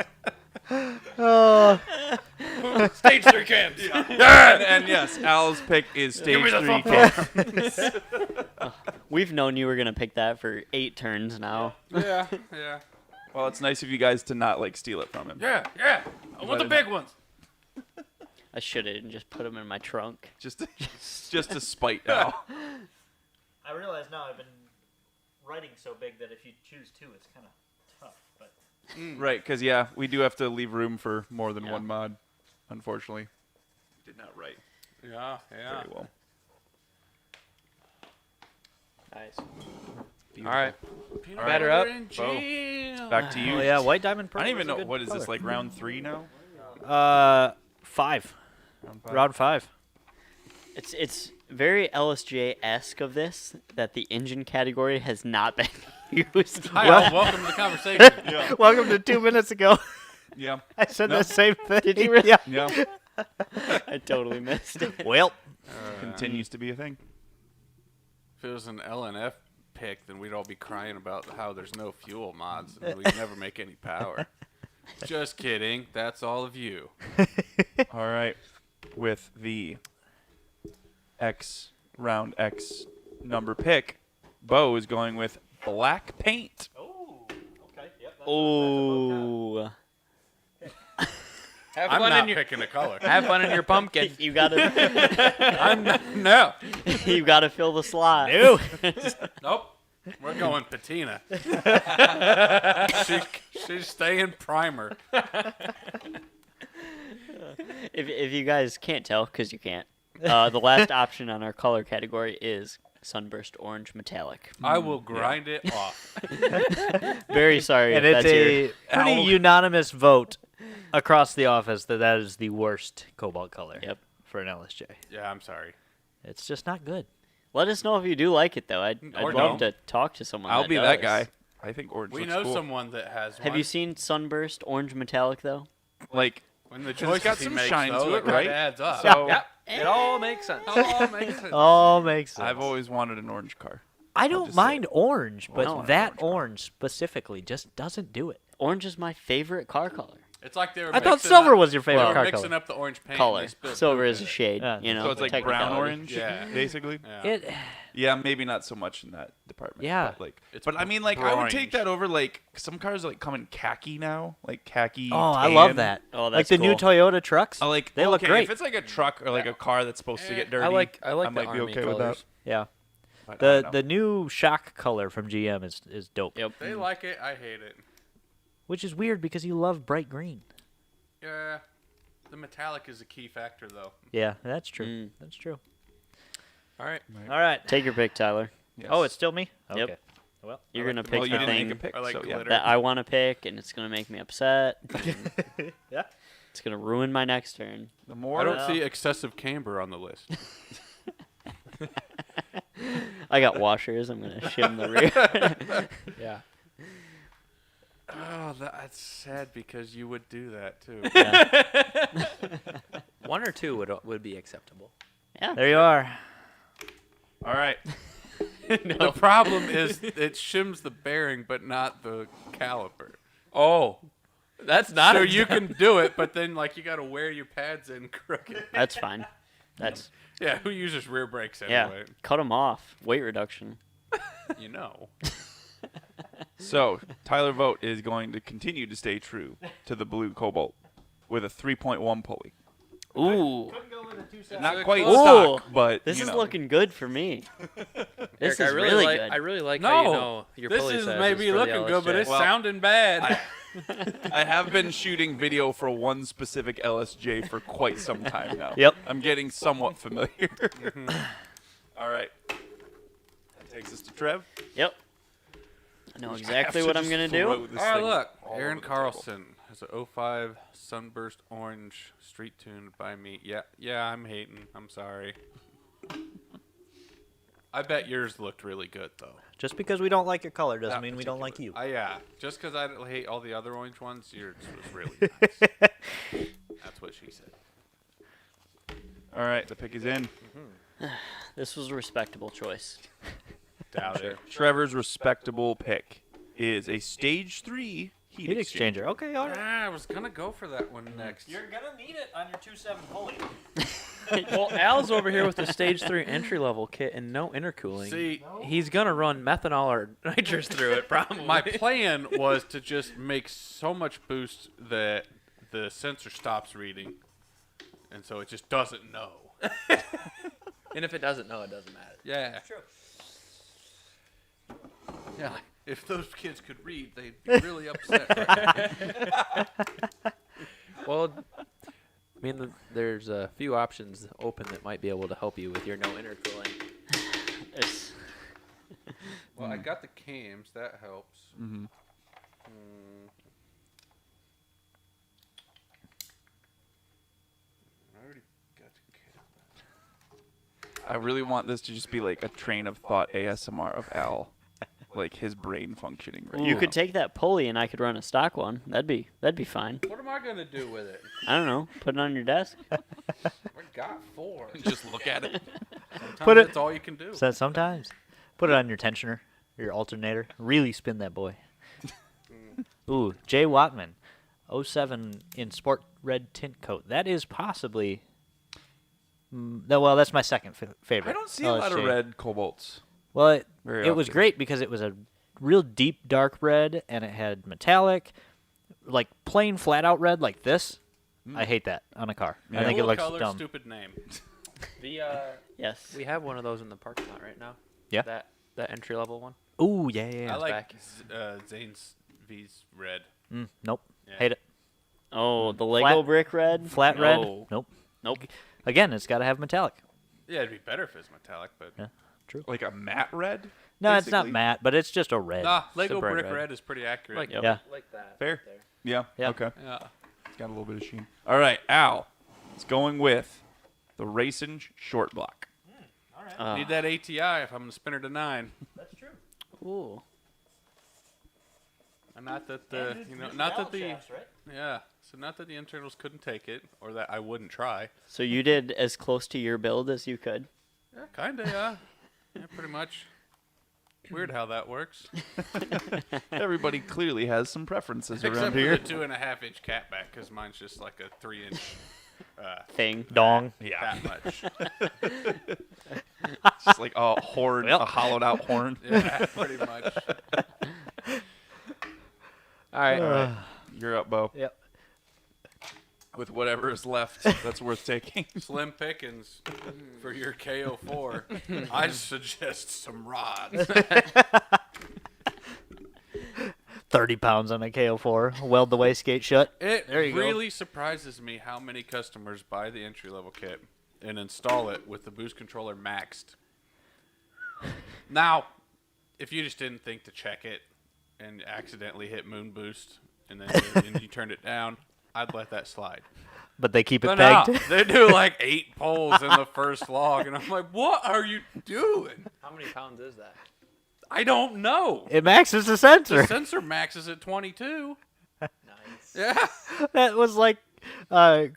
Stage 3 cams. And yes, Al's pick is stage 3 cams. We've known you were gonna pick that for 8 turns now. Yeah, yeah. Well, it's nice of you guys to not like steal it from him. Yeah, yeah. I want the big ones. I should have just put them in my trunk. Just to spite Al. I realize now I've been writing so big that if you choose two, it's kind of tough. But Right, because yeah, we do have to leave room for more than Yeah. one mod. Unfortunately, did not write Yeah, yeah. very well. Nice. Beautiful. All right. Peanut Batter butter up. and Bo. jam. Back to you. oh yeah, white diamond I pearl. don't even is a know good what is this color. like round 3 now. 5. Round 5. Round 5. It's very LSJ-esque of this that the engine category has not been used. Hi, Al, welcome to the conversation. Welcome to 2 minutes ago. Yeah. I said No. the same thing. Did you really? Yeah. Yeah. I totally missed it. Well, Continues to be a thing. If it was an LNF pick, then we'd all be crying about how there's no fuel mods and we never make any power. Just kidding. That's all of you. All right. With the round X number pick, Bo is going with black paint. oh, okay. Yep. Oh, Have I'm fun not in your picking a color. have fun in your pumpkin. you gotta I'm not, no. you gotta fill the slot. No. Nope. We're going patina. She's staying primer. If you guys can't tell, because you can't, the last option on our color category is sunburst orange metallic. I will grind it off. Very sorry And if it's that's your a pretty Ow. unanimous vote across the office that is the worst cobalt color Yep. for an LSJ. Yeah, I'm sorry. It's just not good. Let us know if you do like it, though. I'd Or love don't. to talk to someone. I'll be that does. guy. I think orange We looks know cool. someone that has one. Have you seen sunburst orange metallic though? Like, When the 'Cause choices it's got he some makes, shine though, to it, kinda right? adds up. so Yep. It all makes sense. Oh, makes sense. All makes sense. I've always wanted an orange car. I don't just say mind orange, but No. that orange specifically just doesn't do it. Orange is my favorite car color. It's like they were I thought mixing silver up, was your favorite they were car mixing color. up the orange paint. and Color. they spilled Silver poop is in a it. shade. Yeah. You know. So it's like brown technicality. orange, Yeah. basically. Yeah. It Yeah, maybe not so much in that department. Yeah. But, like, It's but I mean, like, I would take orange. that over, like, some cars, like, come in khaki now. Like, khaki. Oh, I love tan. that. Oh, like that's the new cool. Toyota trucks. I like, They look okay, great. If it's like a truck or like a car that's supposed to get dirty, I like I the might be army okay colors. with that. Yeah. But I don't know. The new shock color from GM is dope. Yep. They like it. I hate it. Which is weird because you love bright green. Yeah. The metallic is a key factor, though. Yeah, that's true. Mm. That's true. All right. All right. Take your pick, Tyler. Yes. Oh, it's still me? Yep. Okay. Well, You're like gonna the pick well, the you didn't thing make a pick, I like so yeah. glitter. that I want to pick, and it's gonna make me upset. yeah. It's gonna ruin my next turn. The more I don't see excessive camber on the list. I got washers. I'm gonna shim the rear. Yeah. Oh, that's sad because you would do that too. Yeah. One or two would be acceptable. Yeah. There you are. All right. The problem is it shims the bearing, but not the caliper. Oh, that's not. So you can do it, but then like you got to wear your pads in crooked. That's fine. That's Yeah, who uses rear brakes yeah. anyway? Cut them off. Weight reduction. You know. So Tyler Vogt is going to continue to stay true to the blue Cobalt with a 3.1 pulley. Ooh, Not quite Ooh. stock, but this you is know. looking good for me. This Eric, is I really really like. good. I really like No, how you know your this pulley is sizes maybe for the looking good, but LSJ. it's Well, sounding bad. I have been shooting video for one specific LSJ for quite some time now. Yep. I'm getting somewhat familiar. All right. That takes us to Trev. Yep. I know We exactly have what to I'm just gonna throw do. this Oh, thing look. all Aaron over the Carlson has a 05 Sunburst Orange street tuned by me. Yeah, I'm hating. I'm sorry. I bet yours looked really good, though. Just because we don't like your color doesn't That mean we don't like you. particular- yeah, just because I hate all the other orange ones, yours was really nice. That's what she said. All right, the pick is in. This was a respectable choice. Doubt it. Trevor's respectable pick is a stage 3 heat, Heat exchanger. Okay, all right. Ah, I was going to go for that one next. gonna need it on your 2.7 pulley. Well, Al's over here with the stage 3 entry level kit and no intercooling. See, He's gonna run methanol or nitrous through it, probably. my plan was to just make so much boost that the sensor stops reading, and so it just doesn't know. And if it doesn't know, it doesn't matter. Yeah. True. Yeah. If those kids could read, they'd be really upset. Right now. Well, I mean, there's a few options open that might be able to help you with your no intercooling. It's, Well, I got the cams. That helps. Mm-hmm. I already got the cam. I really want this to just be like a train of thought ASMR of Al. Like his brain functioning right you now. could take that pulley and I could run a stock one. That'd be fine. What am I gonna do with it? I don't know. Put it on your desk. I got 4. just look at it. Put it- That's all you can do. So sometimes. Put it on your tensioner, your alternator. Really spin that boy. Ooh, Jay Wattman. 07 in sport red tint coat. That is possibly... well, that's my second favorite. I don't see a lot of LSJ. red Cobalts. Well, it Very was often. great because it was a real deep dark red, and it had metallic, like plain flat out red like this. I hate that on a car. I Yeah. think it Cool looks color, dumb. stupid name. The Yes. we have one of those in the parking lot right now. Yeah. That entry level one. Ooh, yeah. I like back. Zane's V's red. Nope. Yeah. Hate it. Oh, the Lego brick red. Flat red. No. Nope. Nope. Again, it's got to have metallic. Yeah, it'd be better if it's metallic, but Yeah. Like a matte red? No, it's not basically? matte, but it's just a red. nah, It's a Lego bright brick red is pretty accurate. Like Yep. Yeah. like that. Fair. There. Yeah. Yeah. Okay. Yeah. It's got a little bit of sheen. All right, Al. It's going with the Racing short block. Need that ATI if I'm gonna spin her to 9. Ooh. And not that the not that the yeah. So not that the internals couldn't take it, or that I wouldn't try. So you did as close to your build as you could. Yeah, kinda. Yeah. Yeah, pretty much. Weird how that works. Everybody clearly has some preferences Except around for here. the 2.5-inch catback, because mine's just like a 3-inch. Thing. Dong. Yeah. That much. just like a horn, Well. a hollowed out horn. Yeah, pretty much. All right. All right, you're up, Bo. Yep. With whatever is left, that's worth taking. Slim pickings for your KO4. I suggest some rods. 30 pounds on a KO4. Weld the wastegate shut. It There you go. really surprises me how many customers buy the entry-level kit and install it with the boost controller maxed. Now, if you just didn't think to check it and accidentally hit moon boost and then and you turned it down, I'd let that slide. But they keep it But no, pegged. they do like 8 poles in the first log, and I'm like, what are you doing? How many pounds is that? I don't know. It maxes the sensor. The sensor maxes at 22. Nice. Yeah. That was like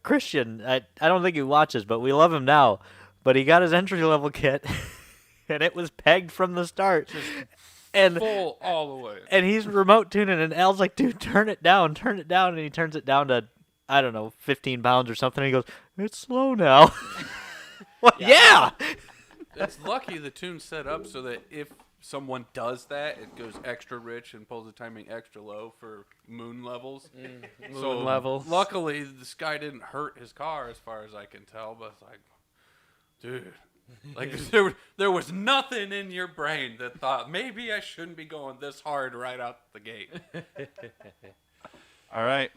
Christian. I don't think he watches, but we love him now. But he got his entry level kit, and it was pegged from the start. And Full all the way. and he's remote tuning, and Al's like, dude, turn it down, and he turns it down to, I don't know, 15 pounds or something. And he goes, it's slow now. Well, yeah. It's lucky the tune's set up so that if someone does that, it goes extra rich and pulls the timing extra low for moon levels. Moon levels. Luckily, this guy didn't hurt his car as far as I can tell, but it's like, dude, like there was nothing in your brain that thought maybe I shouldn't be going this hard right out the gate. All right.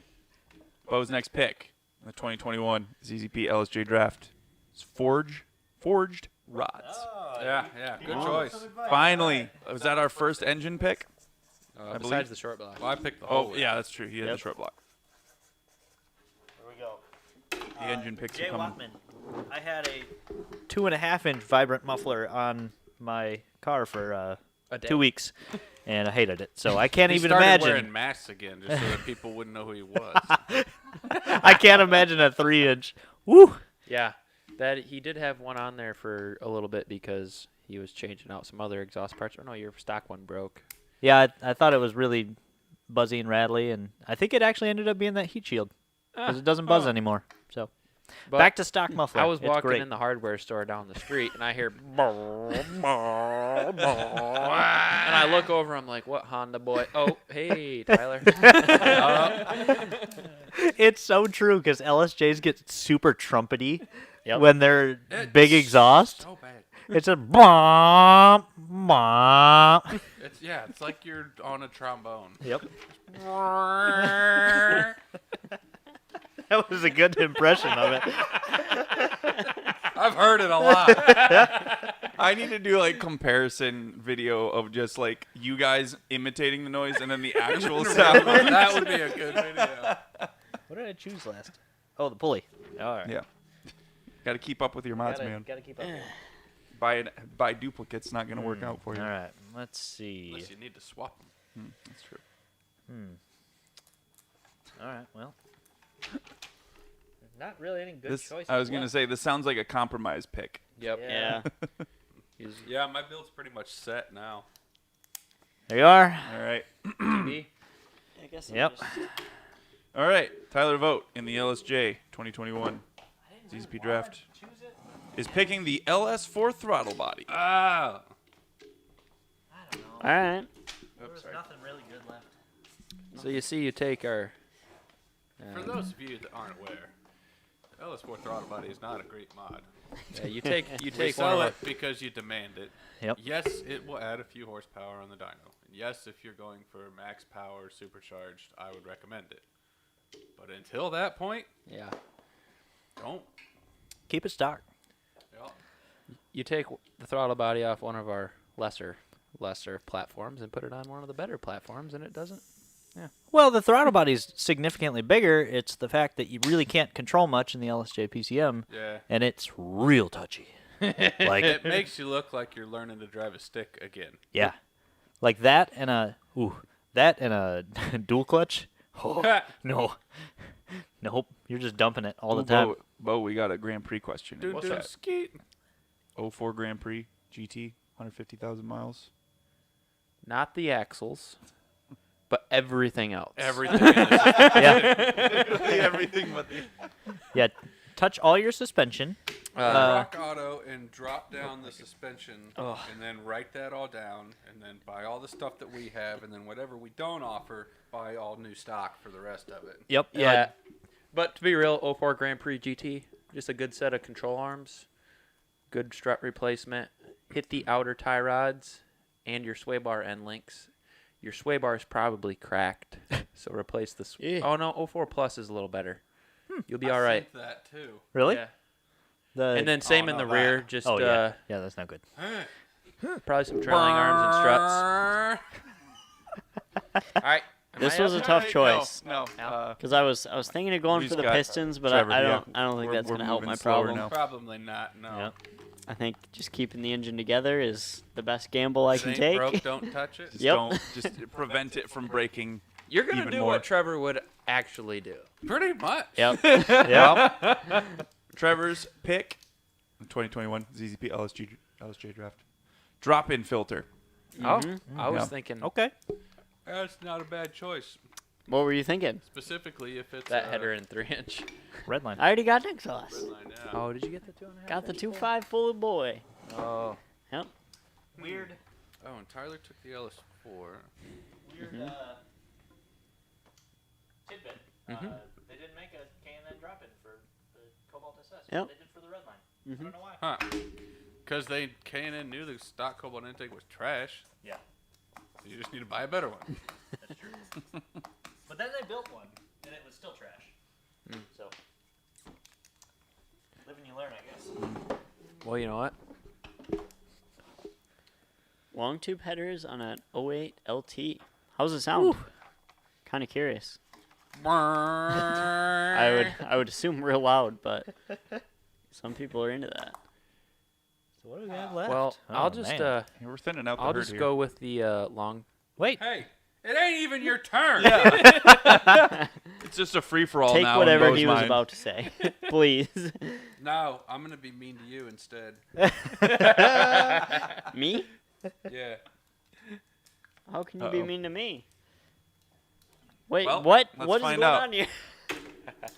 Bo's next pick in the 2021 ZZP LSJ draft is forged rods. Yeah, good choice. Finally, was that our first engine pick? Besides believe- the short block. Well, I picked the whole Oh, way. yeah, that's true. He had Yep. the short block. Here we go. The engine picks Jay are coming. Watman. I had a 2.5-inch vibrant muffler on my car for A day. 2 weeks, and I hated it. So I can't He even started imagine. wearing masks again just so that people wouldn't know who he was. I can't imagine a 3-inch. Woo! Yeah, that he did have one on there for a little bit because he was changing out some other exhaust parts. Or no, your stock one broke. Yeah, I thought it was really buzzy and rattly, and I think it actually ended up being that heat shield because it doesn't buzz anymore. So But back to stock muffler. I was It's walking great. in the hardware store down the street, and I hear, and I look over. I'm like, "What Honda boy? Oh, hey, Tyler." It's so true because LSJs get super trumpety Yep. when they're big exhaust. So bad. It's a bomb, bomb. It's like you're on a trombone. Yep. That was a good impression of it. I've heard it a lot. I need to do like comparison video of just like you guys imitating the noise and then the actual sound. That would be a good video. What did I choose last? Oh, the pulley. All right. Yeah. Got to keep up with your mods, man. Gotta keep up. Buy duplicates, not going to work out for you. All right. Let's see. Unless you need to swap them. That's true. All right. Well, not really any good This, choices. I was going to left. say, this sounds like a compromise pick. Yep. Yeah. Yeah, my build's pretty much set now. There you are. All right. Me? I guess Yep. All right. Tyler Vogt in the LSJ 2021 ZZP draft is picking the LS4 throttle body. Ah. All right. There's nothing really good left. So you see, you take our. For those of you that aren't aware, LS4 throttle body is not a great mod. Yeah, you take We one sell of it because you demand it. Yep. Yes, it will add a few horsepower on the dyno. And yes, if you're going for max power supercharged, I would recommend it. But until that point, Yeah. don't. Keep it stock. Yeah. You take the throttle body off one of our lesser platforms and put it on one of the better platforms, and it doesn't. Well, the throttle body's significantly bigger. It's the fact that you really can't control much in the LSJ PCM, Yeah. and it's real touchy. Like, It makes you look like you're learning to drive a stick again. yeah, like that and a dual clutch. Oh, no, nope. You're just dumping it all the time. Bo, we got a Grand Prix question. in Dude, the chat. skeet. 04 Grand Prix GT, 150,000 miles. Not the axles, but everything else. Everything. Yeah, Everything but the. yeah. Touch all your suspension, Rock Auto and drop down the suspension, and then write that all down, and then buy all the stuff that we have, and then whatever we don't offer, buy all new stock for the rest of it. Yep. Yeah. But to be real, 04 Grand Prix GT, just a good set of control arms, good strut replacement, hit the outer tie rods, and your sway bar end links. Your sway bar is probably cracked, so replace the. Yeah. Oh no, 04 Plus is a little better. You'll be all right. I think that too. Really? Yeah. The And then same Oh, in no, the that. rear, just yeah, that's not good. probably some trailing arms and struts. All right. This was a tough choice. No. Because I was thinking of going We've for the got Pistons, but Trevor, I yeah. don't think We're- that's we're gonna help moving my slower problem. now. Probably not. No. Yep. I think just keeping the engine together is the best gamble I can Ain't take. broke, don't touch it. Just Yep. don't. Just prevent it from breaking. You're gonna Even do more. what Trevor would actually do. Pretty much. Yep. Yep. Trevor's pick, 2021 ZZP LSJ draft, drop-in filter. Oh, I was Yeah. thinking Okay. That's not a bad choice. What were you thinking? Specifically if it's that header in 3-inch. Red line. I already got an exhaust. Yeah. Oh, did you get the 2.5? Got the 2.5 full boy. Oh. Yep. Weird. Oh, and Tyler took the LS4. Weird. Tidbit. They didn't make a K&N drop-in for the Cobalt SS. Yep. They did for the red line. Mhm. I don't know why. Huh. Because K&N knew the stock Cobalt intake was trash. Yeah, So you just need to buy a better one. that's true. But then they built one, and it was still trash. So, live and you learn, I guess. Well, you know what? Long tube headers on an 08 LT. How's it sound? Kind of curious. I would assume real loud, but some people are into that. So what do we have left? Well, Oh, I'll just man. We're thinning out the I'll herd just here. go with the long. Wait. Hey, it ain't even your turn. It's just a free-for-all Take now. in whatever Bo's he was mind. about to say, please. No, I'm going to be mean to you instead. Me? Yeah. How can you be Uh-oh. mean to me? Wait, Well, what? let's What is find going out. on here?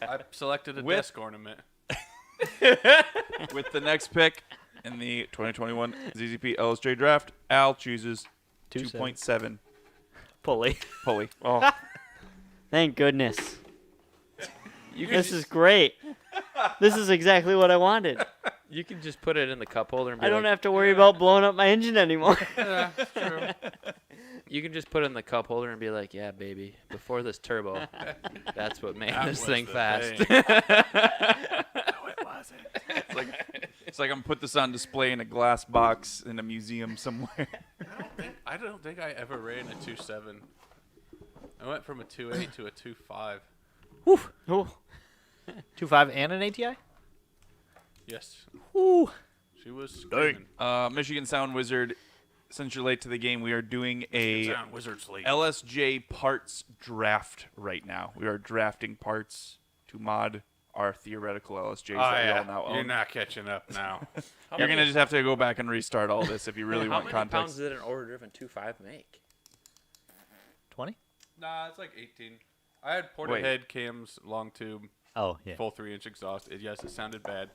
I selected a With- desk ornament. With the next pick in the 2021 ZZP LSJ draft, Al chooses 2.7. 2.7 Pulley. pulley. Oh, thank goodness. This is great. This is exactly what I wanted. You can just put it in the cup holder and be I don't like, have to worry about blowing up my engine anymore. Yeah, it's true. You can just put it in the cup holder and be like, yeah, baby, before this turbo, that's what made That this was thing the fast. thing. No, it wasn't. It's like I'm put this on display in a glass box in a museum somewhere. I don't think I ever ran a 2.7. I went from a 2.8 to a 2.5. Oh, 2.5 and an ATI? Yes. Ooh. She was screaming. Michigan Sound Wizard, since you're late to the game, we are doing a Sound Wizards League. LSJ parts draft right now. We are drafting parts to mod our theoretical LSJs that we all now own. You're not catching up now. You're going to just have to go back and restart all this if you really How want many context. pounds did an order-driven 2.5 make? 20? Nah, it's like 18. I had ported head cams, long tube, Oh, yeah. full 3-inch exhaust. Yes, it sounded bad.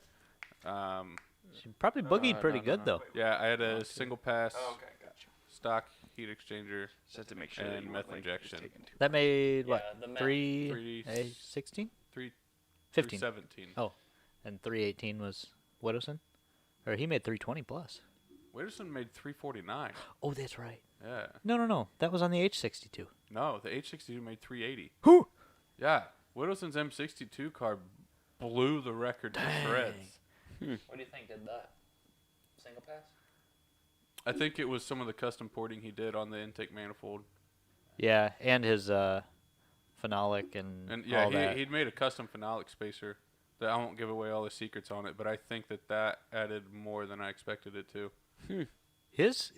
She probably boogied pretty good, though. Yeah, I had a single pass Okay, gotcha. stock heat exchanger. Just have to make sure And that you meth weren't, injection. just taking too- That made, what, Yeah, the meth. 316? 15. 317. Oh, and 318 was Widowson? Or he made 320 plus. Witterson made 349. Oh, that's right. Yeah. No. That was on the H62. No, the H62 made 380. Who? Yeah. Widowson's M62 car blew the record to shreds. What do you think did that? Single pass? I think it was some of the custom porting he did on the intake manifold. Yeah, and his phenolic and And yeah, all that. he'd made a custom phenolic spacer that I won't give away all the secrets on it, but I think that added more than I expected it to. His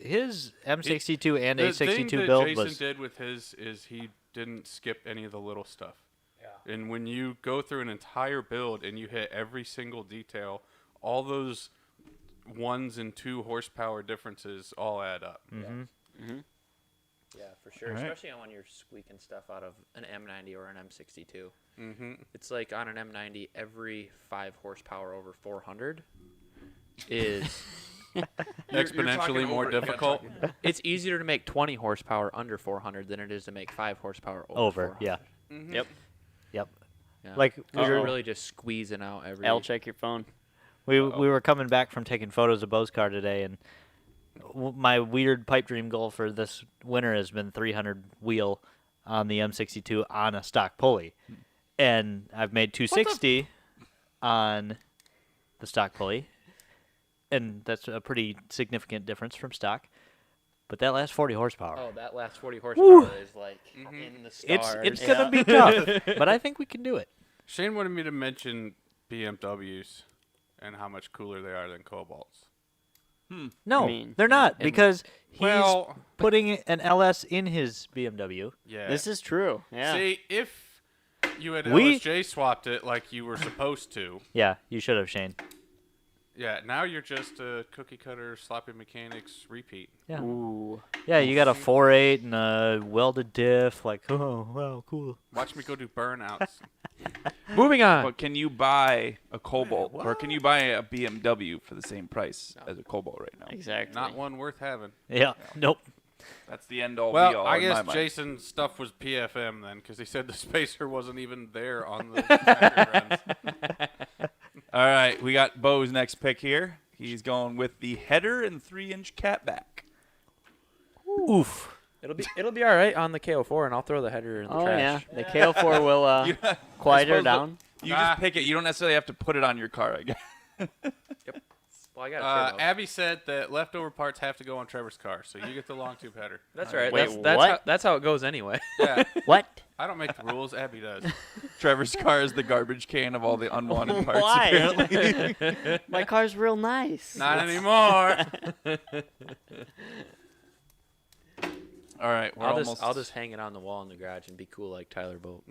M62 and The thing H62 that build Jason was did with his is he didn't skip any of the little stuff. Yeah. And when you go through an entire build and you hit every single detail, all those 1 and 2 horsepower differences all add up. Yeah, for sure. All right. Especially when you're squeaking stuff out of an M90 or an M62. Mm-hmm. It's like on an M90, every 5 horsepower over 400 is Exponentially more difficult. it's easier to make 20 horsepower under 400 than it is to make 5 horsepower over 400. Yeah. Yep. Yep. Yeah. Like You're really just squeezing out every. L, check your phone. we were coming back from taking photos of Bo's car today, and my weird pipe dream goal for this winter has been 300 wheel on the M62 on a stock pulley, and I've made 260 on the stock pulley, and that's a pretty significant difference from stock. But that last 40 horsepower. Oh, that last 40 horsepower is like in the stars. It's gonna be tough, but I think we can do it. Shane wanted me to mention BMWs and how much cooler they are than Cobalts. No, I mean, they're not, because he's Well- putting an LS in his BMW. Yeah. This is true. Yeah. See, if you had We- LSJ swapped it like you were supposed to, Yeah, you should have, Shane. yeah, now you're just a cookie cutter sloppy mechanics repeat. Yeah. Ooh. Yeah, you got a 4.8 and a welded diff. Like, oh, wow, cool. Watch me go do burnouts. Moving on. But can you buy a Cobalt or can you buy a BMW for the same price as a Cobalt right now? Exactly. Not one worth having. Yeah, nope. That's the end all be Well, all. I in my guess mind. Jason's stuff was PFM then, because he said the spacer wasn't even there on the factory runs. All right, we got Bo's next pick here. He's going with the header and 3-inch catback. Oof. It'll be all right on the KO4, and I'll throw the header in the Oh yeah, trash. the KO4 will quiet her down. You just pick it. You don't necessarily have to put it on your car, I guess. Well, I got a turbo. Abby said that leftover parts have to go on Trevor's car, so you get the long tube header. That's right. Wait, that's what? that's how it goes anyway. Yeah, What? I don't make the rules. Abby does. Trevor's car is the garbage can of all the unwanted parts, Why? apparently. My car's real nice. Not anymore. All right, we're almost. I'll just hang it on the wall in the garage and be cool like Tyler Boat.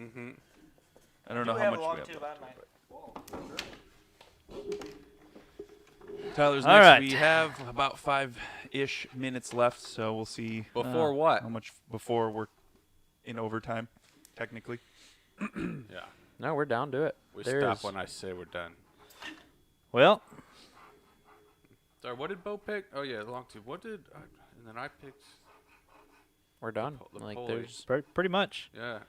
I don't know how much we have. Tyler's All next. right. We have about 5-ish minutes left, so we'll see Before what? how much before we're in overtime, technically. Yeah, No, we're down to it. we There stop is- when I say we're done. Well, Sorry, what did Bo pick? Oh yeah, the long tube. What did? And then I picked. We're done. The Like pulley. there's pretty much. Yeah,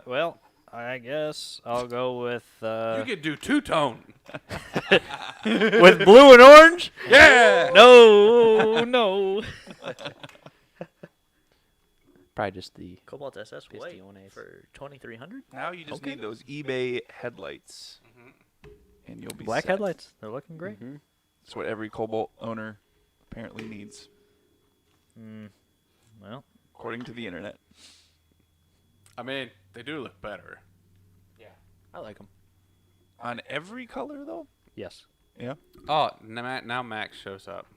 Well, I guess I'll go with you could do two-tone. with blue and orange. Yeah. No. probably just the Cobalt SS White for 2,300. Now you just need those eBay headlights, and you'll be Black set. headlights. They're looking great. That's what every Cobalt owner apparently needs, Well, according to the internet. I mean, they do look better. I like them. On every color, though. yes. Yeah. Oh, now Max shows up.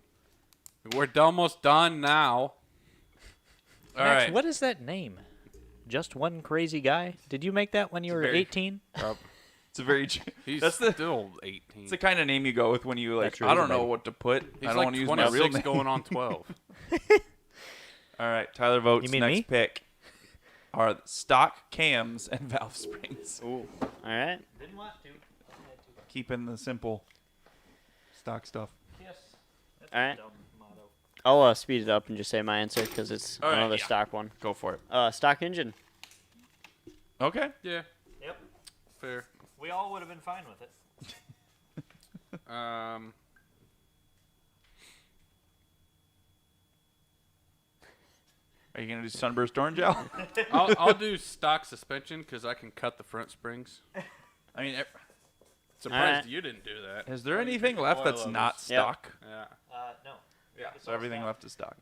We're almost done now. All Max, right. what is that name? Just one crazy guy? Did you make that when you were very- 18? It's a very. He's That's the. still 18. It's the kind of name you go with when you like. That's true, I don't isn't it? know what to put. He's I don't like want to use my real 26 name. going on 12. All right, Tyler votes. You mean next me? pick are stock cams and valve springs. Ooh. All right. Didn't want to. Keeping the simple stock stuff. Yes. All right. I'll speed it up and just say my answer because it's All right, another yeah. stock one. Go for it. Stock engine. Okay. Yeah, Yep. fair. We all would have been fine with it. Are you gonna do sunburst orange out? I'll do stock suspension because I can cut the front springs. I mean, Surprised Alright. you didn't do that. is there anything left that's Oil not levels. stock? Yeah. No. Yeah. So everything left is stock.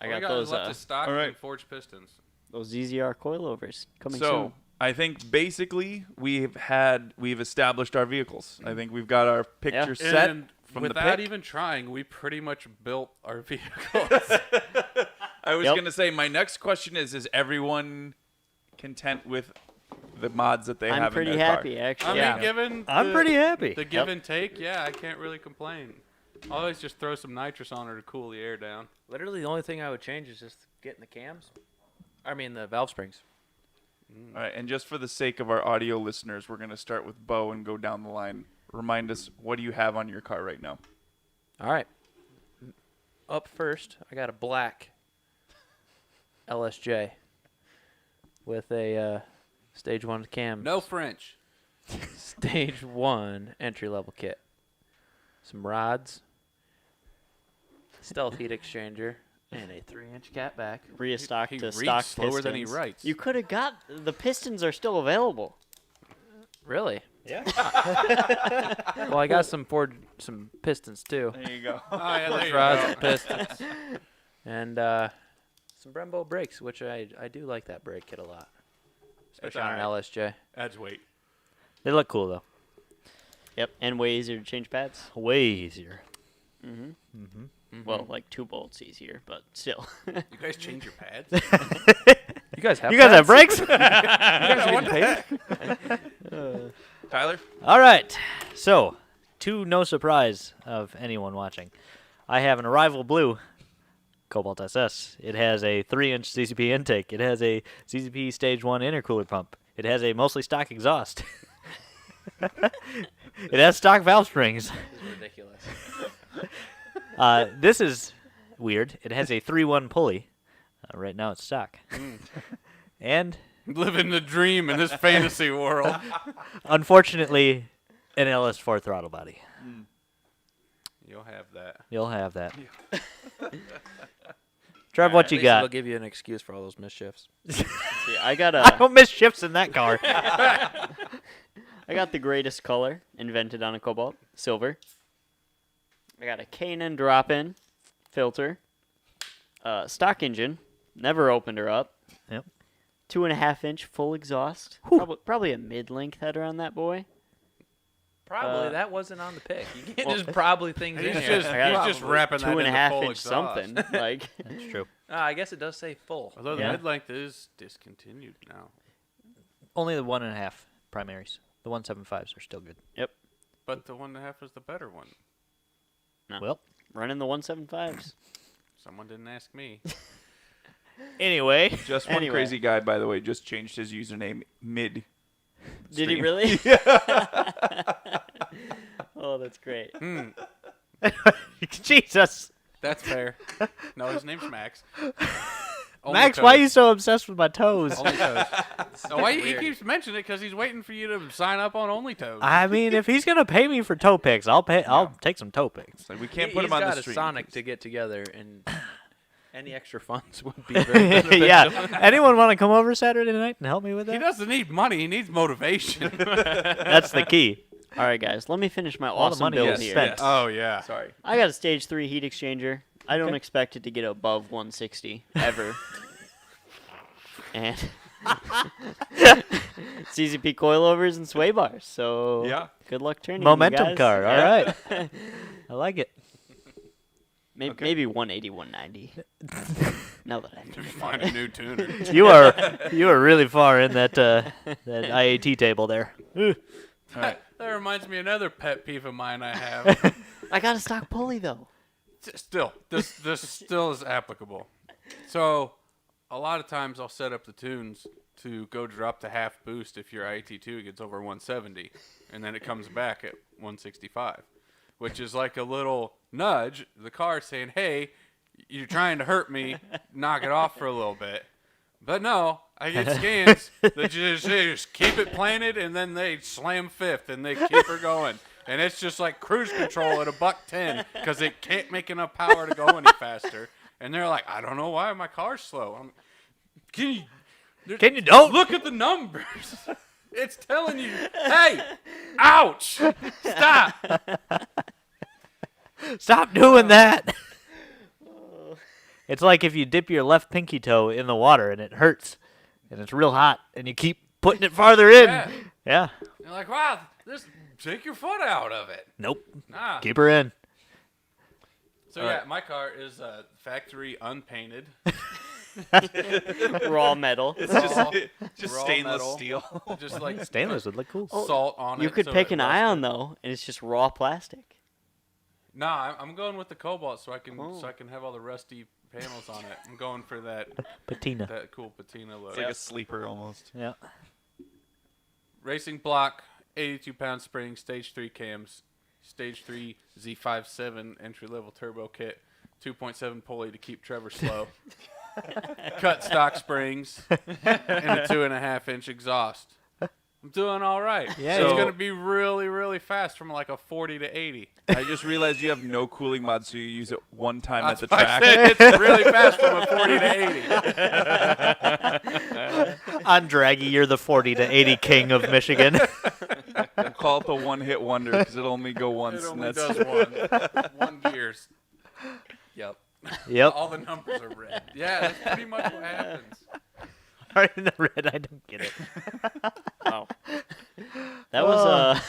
I All we got got those left is stock all right. and forged pistons. those ZZR coilovers coming So soon. I think basically we've established our vehicles. I think we've got our picture set And from the without pick. even trying, we pretty much built our vehicles. I was Yep. gonna say my next question is everyone content with the mods that they I'm have pretty in their happy, car? actually. I yeah. mean, given I'm the- pretty happy. the give and take, yeah, I can't really complain. Always just throw some nitrous on her to cool the air down. Literally, the only thing I would change is just getting the cams. I mean, the valve springs. All right, and just for the sake of our audio listeners, we're gonna start with Bo and go down the line. Remind us, what do you have on your car right now? All right. Up first, I got a black LSJ with a Stage 1 cam. No French. Stage 1 entry-level kit. Some rods, stealth heat exchanger, and a 3-inch catback. Restocked He to reads stock slower pistons. than he writes. You could have got the pistons are still available. Really? Yeah. Well, I got some pistons too. There you go. Oh, yeah, there you Rods go. and pistons. And some Brembo brakes, which I do like that brake kit a lot. Especially on an alright. LSJ. That's weight. They look cool though. Yep, and way easier to change pads. Way easier. Well, like 2 bolts easier, but still. You guys change your pads? You guys have You guys have pads? brakes? What the heck? Tyler? All right. So, to no surprise of anyone watching, I have an Arrival Blue Cobalt SS. It has a 3-inch ZZP intake. It has a ZZP Stage 1 intercooler pump. It has a mostly stock exhaust. It has stock valve springs. This is ridiculous. This is weird. It has a 3-1 pulley. Right now it's stock. And Living the dream in this fantasy world. unfortunately, an LS4 throttle body. You'll have that. You'll have that. Trev, what you At least it'll got? give you an excuse for all those mischiefs. See, I got I a don't miss shifts in that car. I got the greatest color invented on a Cobalt, silver. I got a K&N drop-in filter, stock engine, never opened her up. Yep. 2.5-inch full exhaust, probably a mid-length header on that boy. Probably. Uh, That wasn't on the pick. You can't well- just probably things in He's here. just, I got he's just wrapping that into 2.5 full inch exhaust. something. Like, That's true. I guess it does say full. Although the Yeah. mid-length is discontinued now. Only the 1.5 primaries. The 175s are still good. But the 1.5 is the better one. no. Well, Running the 175s. Someone didn't ask me. anyway. Just one Anyway. crazy guy, by the way, just changed his username mid. Did he stream. really? Oh, that's great. Jesus. That's fair. No, his name's Max. Only Max, why are toes. you so obsessed with my toes? Only toes. No, why he weird. keeps mentioning it because he's waiting for you to sign up on Only Toes. I mean, if he's gonna pay me for toe picks, I'll pay. I'll take some toe picks. Like we can't He's put him on got the a stream. Sonic to get together, and any extra funds would be very beneficial. Yeah. Anyone want to come over Saturday night and help me with He that? doesn't need money. He needs motivation. That's the key. All right, guys, let me finish my All the awesome money build is here. spent. Oh, yeah. Sorry. I got a stage 3 heat exchanger. I don't Okay. expect it to get above 160 ever. And CZP coilovers and sway bars. So Yeah. good luck turning. you Momentum guys. car. All Yeah. right. I like it. Maybe 180, 190. Now that I think about Find it. a new tuner. You are really far in that that IAT table there. That reminds me of another pet peeve of mine I have. I got a stock pulley though. Still, this still is applicable. So, a lot of times I'll set up the tunes to go drop to half boost if your IAT2 gets over 170, and then it comes back at 165, which is like a little nudge. The car saying, "Hey, you're trying to hurt me. Knock it off for a little bit." But no, I get scans that just keep it planted, and then they slam fifth, and they keep her going. And it's just like cruise control at $110 because it can't make enough power to go any faster. And they're like, I don't know why my car's slow. Can you don't? look at the numbers? It's telling you, hey, ouch, stop. Stop doing that. It's like if you dip your left pinky toe in the water and it hurts, and it's real hot, and you keep putting it farther in. Yeah. Yeah. You're like, wow, take your foot out of it. Nope. Nah. Keep her in. So yeah, my car is factory unpainted. Raw metal. Raw- Just raw stainless metal. steel. Just like Stainless would look cool. salt on it. You could so pick it an rusts ion it. though, and it's just raw plastic. Nah, I'm going with the cobalt so I can Oh. have all the rusty panels on it. I'm going for that Patina. cool patina look. It's like a sleeper almost. Yeah. Racing block, 82-pound spring, stage 3 cams. Stage 3 Z57 entry-level turbo kit, 2.7 pulley to keep Trevor slow, cut stock springs, and a 2.5-inch exhaust. I'm doing all right. Yeah, It's so- going to be really, really fast from like a 40 to 80. I just realized you have no cooling mod, so you use it one time That's at the why I track. said it's really fast from a 40 to 80. On Draggy, you're the 40 to 80 king of Michigan. We'll call it the one-hit wonder because it'll only go once. It and only that's does one gears. Yep. Yep. All the numbers are red. Yeah, that's pretty much what happens. Right in the red, I don't get it. Wow. That was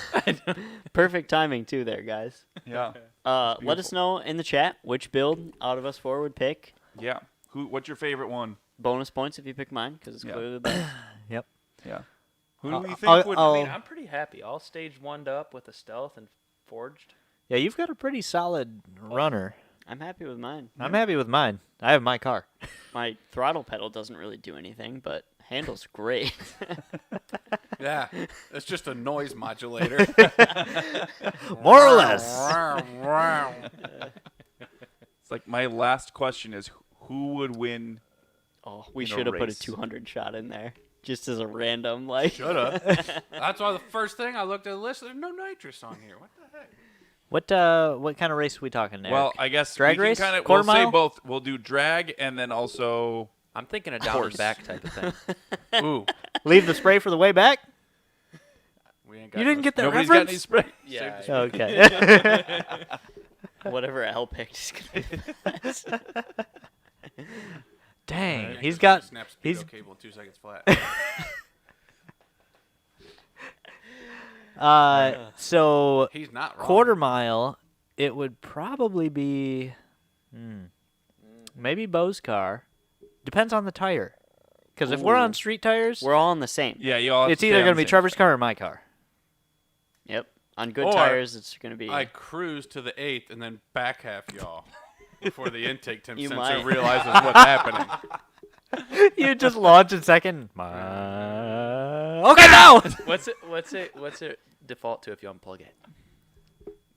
perfect timing too there, guys. yeah, Let us know in the chat which build out of us four would pick. yeah. What's your favorite one? Bonus points if you pick mine, because it's Yeah. clearly the best. Yep. Yeah. Who do we think I'll- would? I mean, I'll- I'm pretty happy. All stage 1'd up with a stealth and forged. Yeah, you've got a pretty solid runner. I'm happy with mine. I'm happy with mine. I have my car. My throttle pedal doesn't really do anything, but handles great. Yeah, it's just a noise modulator. More or less. It's like my last question is who would win? Oh, we In a should have put a race. 200 shot in there, just as a random like. Shoulda. That's why the first thing I looked at the list, there's no nitrous on here. What the heck? What kind of race are we talking there? Well, I guess Drag we race? can kind of Quarter we'll say mile? both. We'll do drag and then also I'm thinking a down Course. and back type of thing. Ooh, leave the spray for the way back? we ain't got You didn't no- get that nobody's got any reference? spray. Yeah. Okay. Whatever Al picked is gonna be best. Dang, Yeah, he's got got snap he's speedo cable in 2 seconds flat. so He's not wrong. quarter mile. It would probably be maybe Bo's car. Depends on the tire. Because if we're on Ooh. street tires, We're all on the same. Yeah, you all. have it's to either stay on going to the be same Trevor's spray. car or my car. Yep. On good Or tires, it's gonna be. I cruise to the 8th and then back half y'all before the intake temp You sensor might. realizes what's happening. You just launch in second. Okay, now. What's it default to if you unplug it?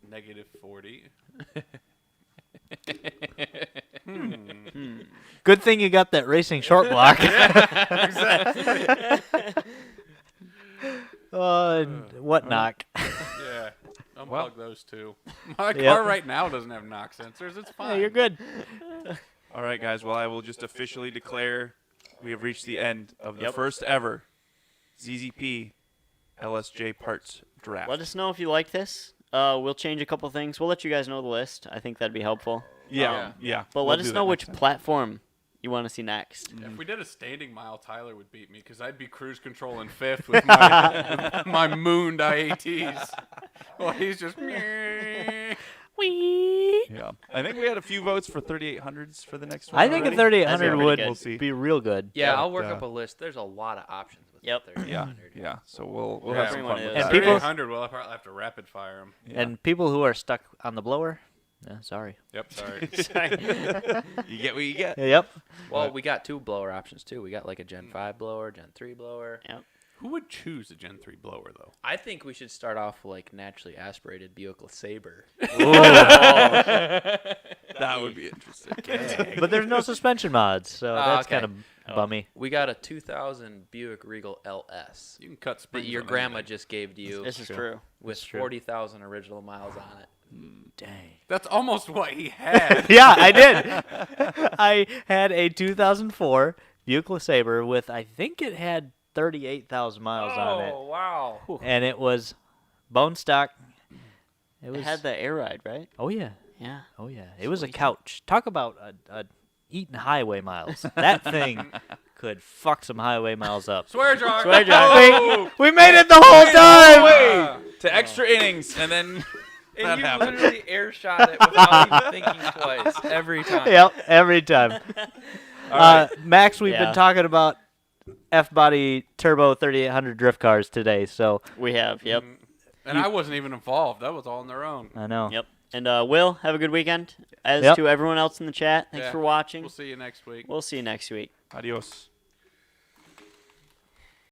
Negative 40. Good thing you got that racing short block. What knock? Yeah. Unplug Well. those two. My Yep. car right now doesn't have knock sensors. It's Yeah, fine. you're good. All right, guys. Well, I will just officially declare we have reached the end of the Yep. first ever ZZP LSJ parts draft. Let us know if you like this. We'll change a couple things. We'll let you guys know the list. I think that'd be helpful. Yeah, yeah. But we'll let do us that know which next time. platform you want to see next. If we did a standing mile, Tyler would beat me because I'd be cruise control in 5th with my, with my mooned IATs. Well, he's just. Yeah, I think we had a few votes for 3800s for the next one. I think a already. 3800 That's would pretty We'll see. be real good. Yeah, But, I'll work up a list. There's a lot of options with Yep. the Yeah, 3800. yeah. So we'll Yeah, have some bring one fun of with those. And that. people- 3800, we'll probably have to rapid fire him. Yeah. And people who are stuck on the blower, sorry. Yep, sorry. You get what you get. Yep. Well, we got 2 blower options too. We got like a Gen 5 blower, Gen 3 blower. Yep. Who would choose a Gen 3 blower, though? I think we should start off like naturally aspirated Buick LeSabre. That would be interesting. But there's no suspension mods, so that's okay. kind of bummy. We got a 2000 Buick Regal LS You can cut that springs your on grandma anything. just gave to you This is true. with That's true. 40,000 original miles on it. Dang. That's almost what he had. Yeah, I did. I had a 2004 Buick LeSabre with, I think it had 38,000 miles on it. wow. And it was bone stock. It It was. had the air ride, right? Oh, yeah. Yeah. Oh, yeah. It was a couch. Talk about a eating highway miles. That thing could fuck some highway miles up. Swear jar. Swear jar. We made it the whole time! Way to extra innings, and then that And you happened. literally air shot it without even thinking twice every time. Yep, every time. Max, we've Yeah. been talking about F-body turbo 3800 drift cars today, so We have. Yep. And I wasn't even involved. That was all on their own. I know. Yep. And Will, have a good weekend. As Yep. to everyone else in the chat, thanks Yeah. for watching. We'll see you next week. We'll see you next week. Adios.